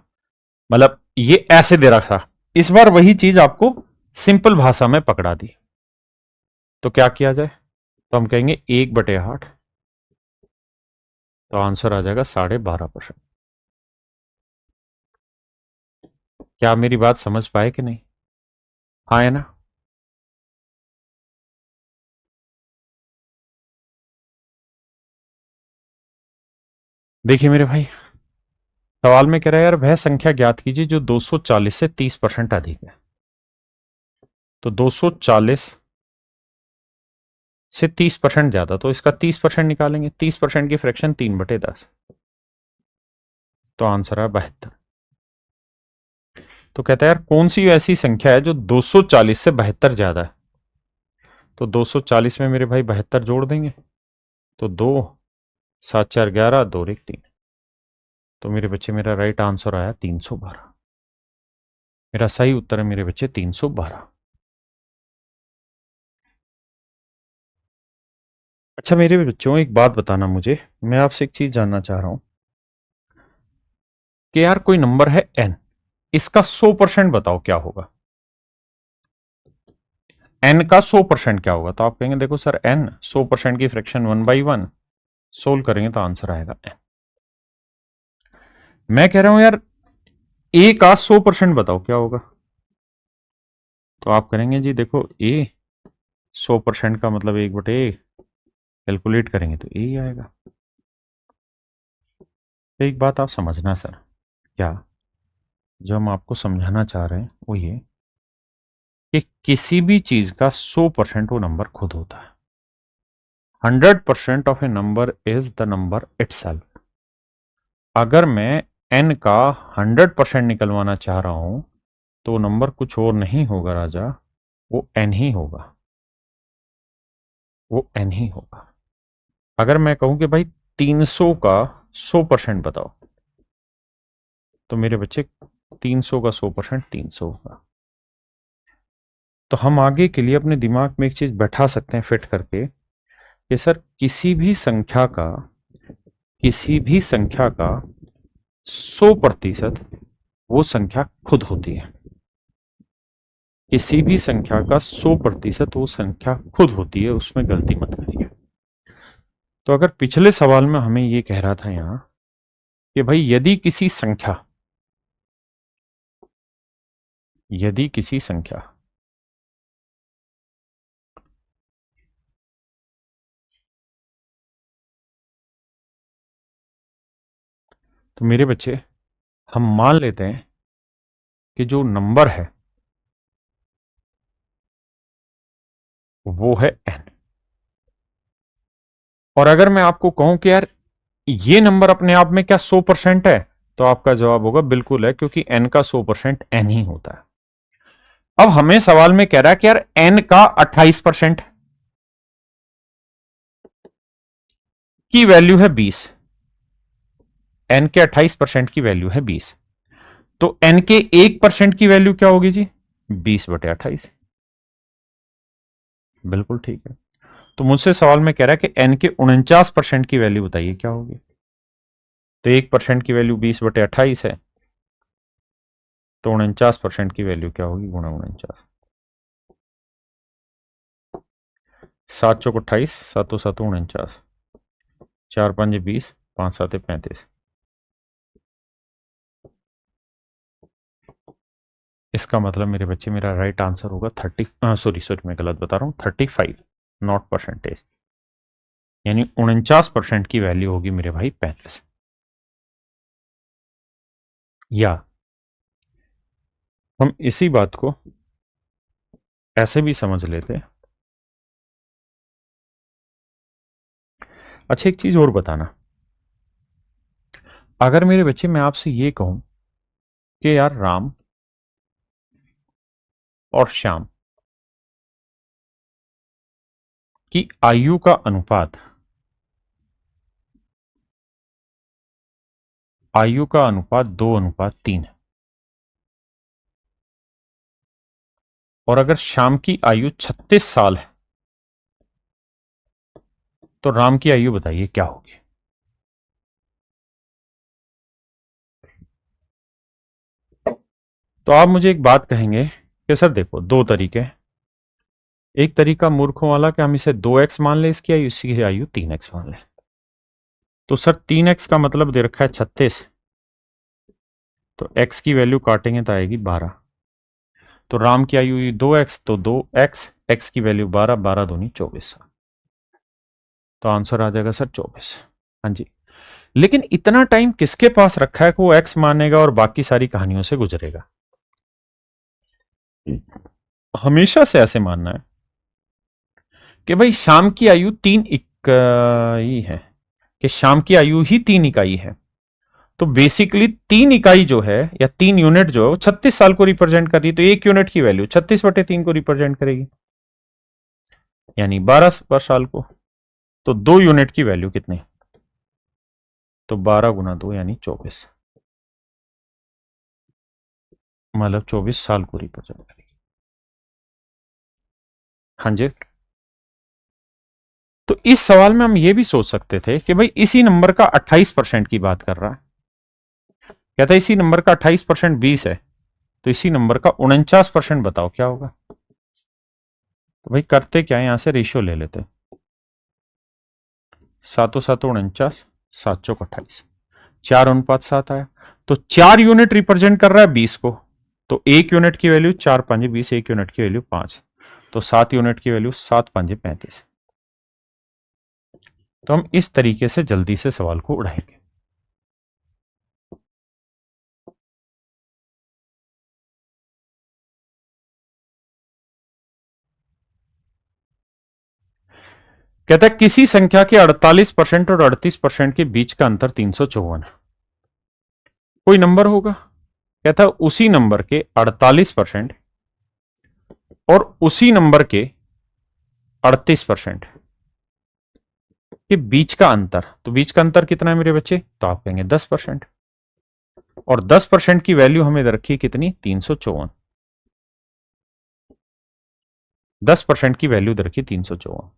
मतलब ये ऐसे दे रखा था। इस बार वही चीज आपको सिंपल भाषा में पकड़ा दी। तो क्या किया जाए? तो हम कहेंगे 1/8, तो आंसर आ जाएगा 12.5%। क्या आप मेरी बात समझ पाए कि नहीं? हाँ है ना? देखिए मेरे भाई, सवाल में कह रहा है यार वह संख्या ज्ञात कीजिए जो 240 से 30% अधिक है। तो 240 से 30% ज्यादा, तो इसका 30% निकालेंगे। 30% की फ्रैक्शन 3/10, तो आंसर है 72। तो कहता है यार कौन सी ऐसी संख्या है जो 240 से 72 ज्यादा है? तो 240 में मेरे भाई 72 जोड़ देंगे, तो 2 7 4 11, 2 1 3। तो मेरे बच्चे मेरा राइट आंसर आया 312। मेरा सही उत्तर है मेरे बच्चे 312। अच्छा मेरे बच्चों, एक बात बताना मुझे, मैं आपसे एक चीज जानना चाह रहा हूं कि यार कोई नंबर है n, इसका 100% बताओ क्या होगा? n का 100% क्या होगा? तो आप कहेंगे देखो सर n 100% की फ्रैक्शन 1/1, सोल्व करेंगे तो आंसर आएगा n। मैं कह रहा हूं यार a का 100% बताओ क्या होगा? तो आप करेंगे जी देखो a 100% का मतलब 1/a, कैलकुलेट करेंगे तो a ही आएगा। एक बात आप समझना सर, क्या जो हम आपको समझाना चाह रहे हैं वो ये कि किसी भी चीज का 100% वो नंबर खुद होता है। 100% of A number is the number itself. अगर मैं n का 100% निकलवाना चाह रहा हूं तो नंबर कुछ और नहीं होगा राजा, वो n ही होगा, वो n ही होगा। अगर मैं कहूं कि भाई 300 का 100% बताओ, तो मेरे बच्चे 300 का 100% 300 होगा। तो हम आगे के लिए अपने दिमाग में एक चीज बैठा सकते हैं फिट करके कि सर किसी भी संख्या का 100% वो संख्या खुद होती है। किसी भी संख्या का 100% वो संख्या खुद होती है, उसमें गलती मत करिए। तो अगर पिछले सवाल में हमें ये कह रहा था यहां कि भाई यदि किसी संख्या तो मेरे बच्चे हम मान लेते हैं कि जो नंबर है वो है n। और अगर मैं आपको कहूं कि यार ये नंबर अपने आप में क्या 100% है, तो आपका जवाब होगा बिल्कुल है, क्योंकि n का 100% n ही होता है। अब हमें सवाल में कह रहा है कि यार n का 28% की वैल्यू है 20। n के 28% की वैल्यू है 20, तो n के 1% की वैल्यू क्या होगी जी? 20/28। बिल्कुल ठीक है। तो मुझसे सवाल में कह रहा है कि n के 49% की वैल्यू बताइए क्या होगी। तो 1% की वैल्यू 20/28 है, तो 49% की वैल्यू क्या होगी? गुणा 49। 7 चौक 28, 7 7 49, 4 5 20, 5 7 35। इसका मतलब मेरे बच्चे मेरा राइट आंसर होगा 30, सॉरी सॉरी मैं गलत बता रहा हूँ, 35 नॉट परसेंटेज, यानी 49% की वैल्यू होगी मेरे भाई 35। या हम इसी बात को ऐसे भी समझ लेते हैं। अच्छा एक चीज और बताना, अगर मेरे बच्चे मैं आपसे ये कहूं कि यार राम और श्याम की आयु का अनुपात, आयु का अनुपात 2:3 है, और अगर श्याम की आयु 36 साल है, तो राम की आयु बताइए क्या होगी? तो आप मुझे एक बात कहेंगे कि सर देखो दो तरीके हैं। एक तरीका मूर्खों वाला कि हम इसे 2x मान लें, इसकी आयु, इसकी आयु 3x मान लें। तो सर 3x का मतलब दे रखा है 36, तो x की वैल्यू काटेंगे तो आएगी 12। तो राम की आयु 2x, तो 2x, x की वैल्यू 12, 12 दूनी 24। तो आंसर आ जाएगा सर 24। हाँ जी। लेकिन इतना टाइम किसके पास रखा है कि वो x मानेगा और बाकी सारी कहानियों से गुजरेगा? हमेशा से ऐसे मानना है कि भाई शाम की आयु 3 इकाई है, कि शाम की आयु ही 3 इकाई है। तो बेसिकली 3 इकाई जो है या 3 यूनिट जो है वो 36 साल को रिप्रेजेंट कर रही है, तो 1 यूनिट की वैल्यू 36/3 को रिप्रेजेंट करेगी, यानी 12 साल को। तो 2 यूनिट की वैल्यू कितनी? तो 12 × 2 यानी 24, मतलब 24 साल को रिप्रेजेंट करेगी। हाँ जी। तो इस सवाल में हम ये भी सोच सकते थे कि भाई इसी नंबर का 28% की बात कर रहा है, कहता है इसी नंबर का 28% 20 है, तो इसी नंबर का 49% बताओ क्या होगा? तो भाई करते क्या है, यहां से रेशियो ले लेते, 7 7 49, 7 चौक 28, 4:7 आया। तो 4 यूनिट रिप्रेजेंट कर रहा है 20 को, तो 1 यूनिट की वैल्यू 4 5 20, 1 यूनिट की वैल्यू 5, तो 7 यूनिट की वैल्यू 7 5 35। तो हम इस तरीके से जल्दी से सवाल को उड़ाएंगे। कहता है किसी संख्या के 48% और 38% के बीच का अंतर 354 है। कोई नंबर होगा, कहता है उसी नंबर के 48% और उसी नंबर के 38% के बीच का अंतर। तो बीच का अंतर कितना है मेरे बच्चे? तो आप कहेंगे 10%। और 10% की वैल्यू हमें रखी कितनी? 354। 10% की वैल्यू रखी 354,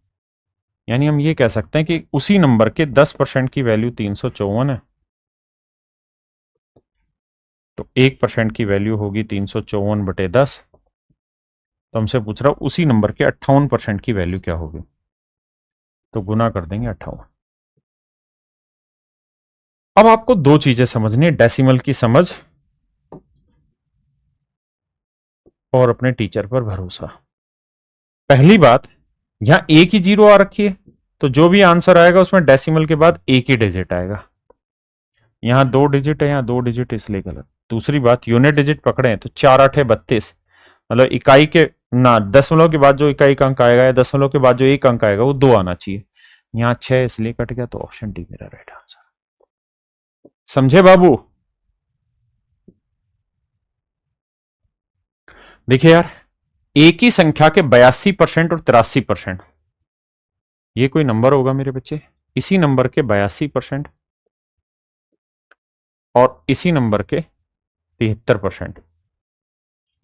यानी हम ये कह सकते हैं कि उसी नंबर के 10% की वैल्यू 354 है, तो 1% की वैल्यू होगी 354/10। तो हमसे पूछ रहा उसी नंबर के 58% की वैल्यू क्या होगी, तो गुना कर देंगे 58। अब आपको दो चीजें समझनी है, डेसिमल की समझ और अपने टीचर पर भरोसा। पहली बात, यहां एक ही जीरो आ रखी है, तो जो भी आंसर आएगा उसमें डेसिमल के बाद एक ही डिजिट आएगा। यहां 2 डिजिट है, यहां 2 डिजिट, इसलिए गलत। दूसरी बात, यूनिट डिजिट पकड़े हैं तो 4 8 32, मतलब इकाई के ना दशमलव के बाद जो इकाई का अंक आएगा या दशमलव के बाद जो एक अंक आएगा वो 2 आना चाहिए। यहां 6 इसलिए कट गया, तो ऑप्शन डी मेरा राइट आंसर। समझे बाबू? देखिए यार, एक ही संख्या के 82% और 83%, ये कोई नंबर होगा मेरे बच्चे? इसी नंबर के 82% और इसी नंबर के 73%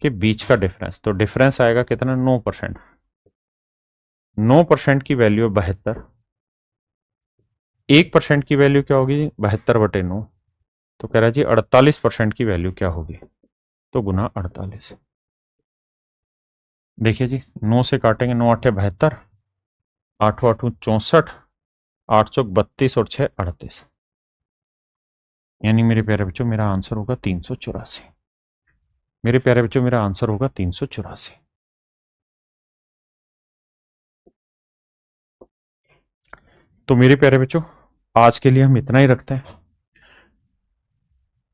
के बीच का डिफरेंस, तो डिफरेंस आएगा कितना? 9%। 9% की वैल्यू 72, 1% की वैल्यू क्या होगी? 72/9। तो कह रहा जी 48% की वैल्यू क्या होगी, तो गुना 48। देखिए जी, 9 से काटेंगे, 9 8 72, 8 8 64, 8 चौक 32 और 6 38, यानी मेरे प्यारे बच्चों मेरा आंसर होगा 384। मेरे प्यारे बच्चों मेरा आंसर होगा 384। तो मेरे प्यारे बच्चों आज के लिए हम इतना ही रखते हैं।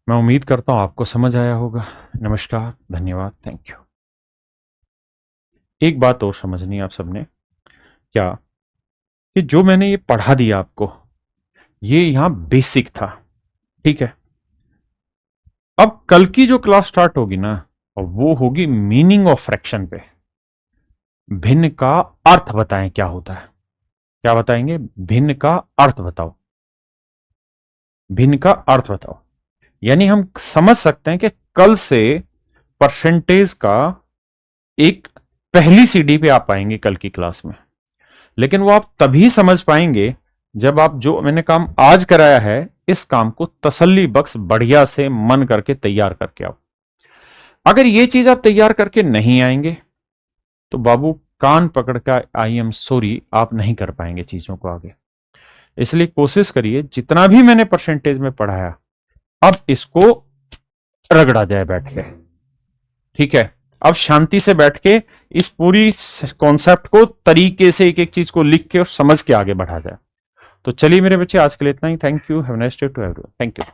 मैं उम्मीद करता हूं आपको समझ आया होगा। नमस्कार, धन्यवाद, थैंक यू। एक बात और समझनी है आप सबने, क्या कि जो मैंने ये पढ़ा दिया आपको, ये यहां बेसिक था, ठीक है। अब कल की जो क्लास स्टार्ट होगी ना, वो होगी मीनिंग ऑफ फ्रैक्शन पे। भिन्न का अर्थ बताएं क्या होता है। क्या बताएंगे? भिन्न का अर्थ बताओ। भिन्न का अर्थ बताओ, यानी हम समझ सकते हैं कि कल से परसेंटेज का एक पहली सीढ़ी पे आप पाएंगे कल की क्लास में, लेकिन वो आप तभी समझ पाएंगे जब आप जो मैंने काम आज कराया है इस काम को तसल्ली बख्श बढ़िया से मन करके तैयार करके आओ। अगर ये चीज आप तैयार करके नहीं आएंगे तो बाबू कान पकड़ कर आई एम सॉरी, आप नहीं कर पाएंगे चीजों को आगे। इसलिए कोशिश करिए जितना भी मैंने परसेंटेज में पढ़ाया अब इसको रगड़ा जाए बैठ के, ठीक है। अब शांति से बैठ के इस पूरी कॉन्सेप्ट को तरीके से एक एक चीज को लिख के और समझ के आगे बढ़ा जाए। तो चलिए मेरे बच्चे, आज के लिए इतना ही। Thank you, have a nice day to everyone. Thank you.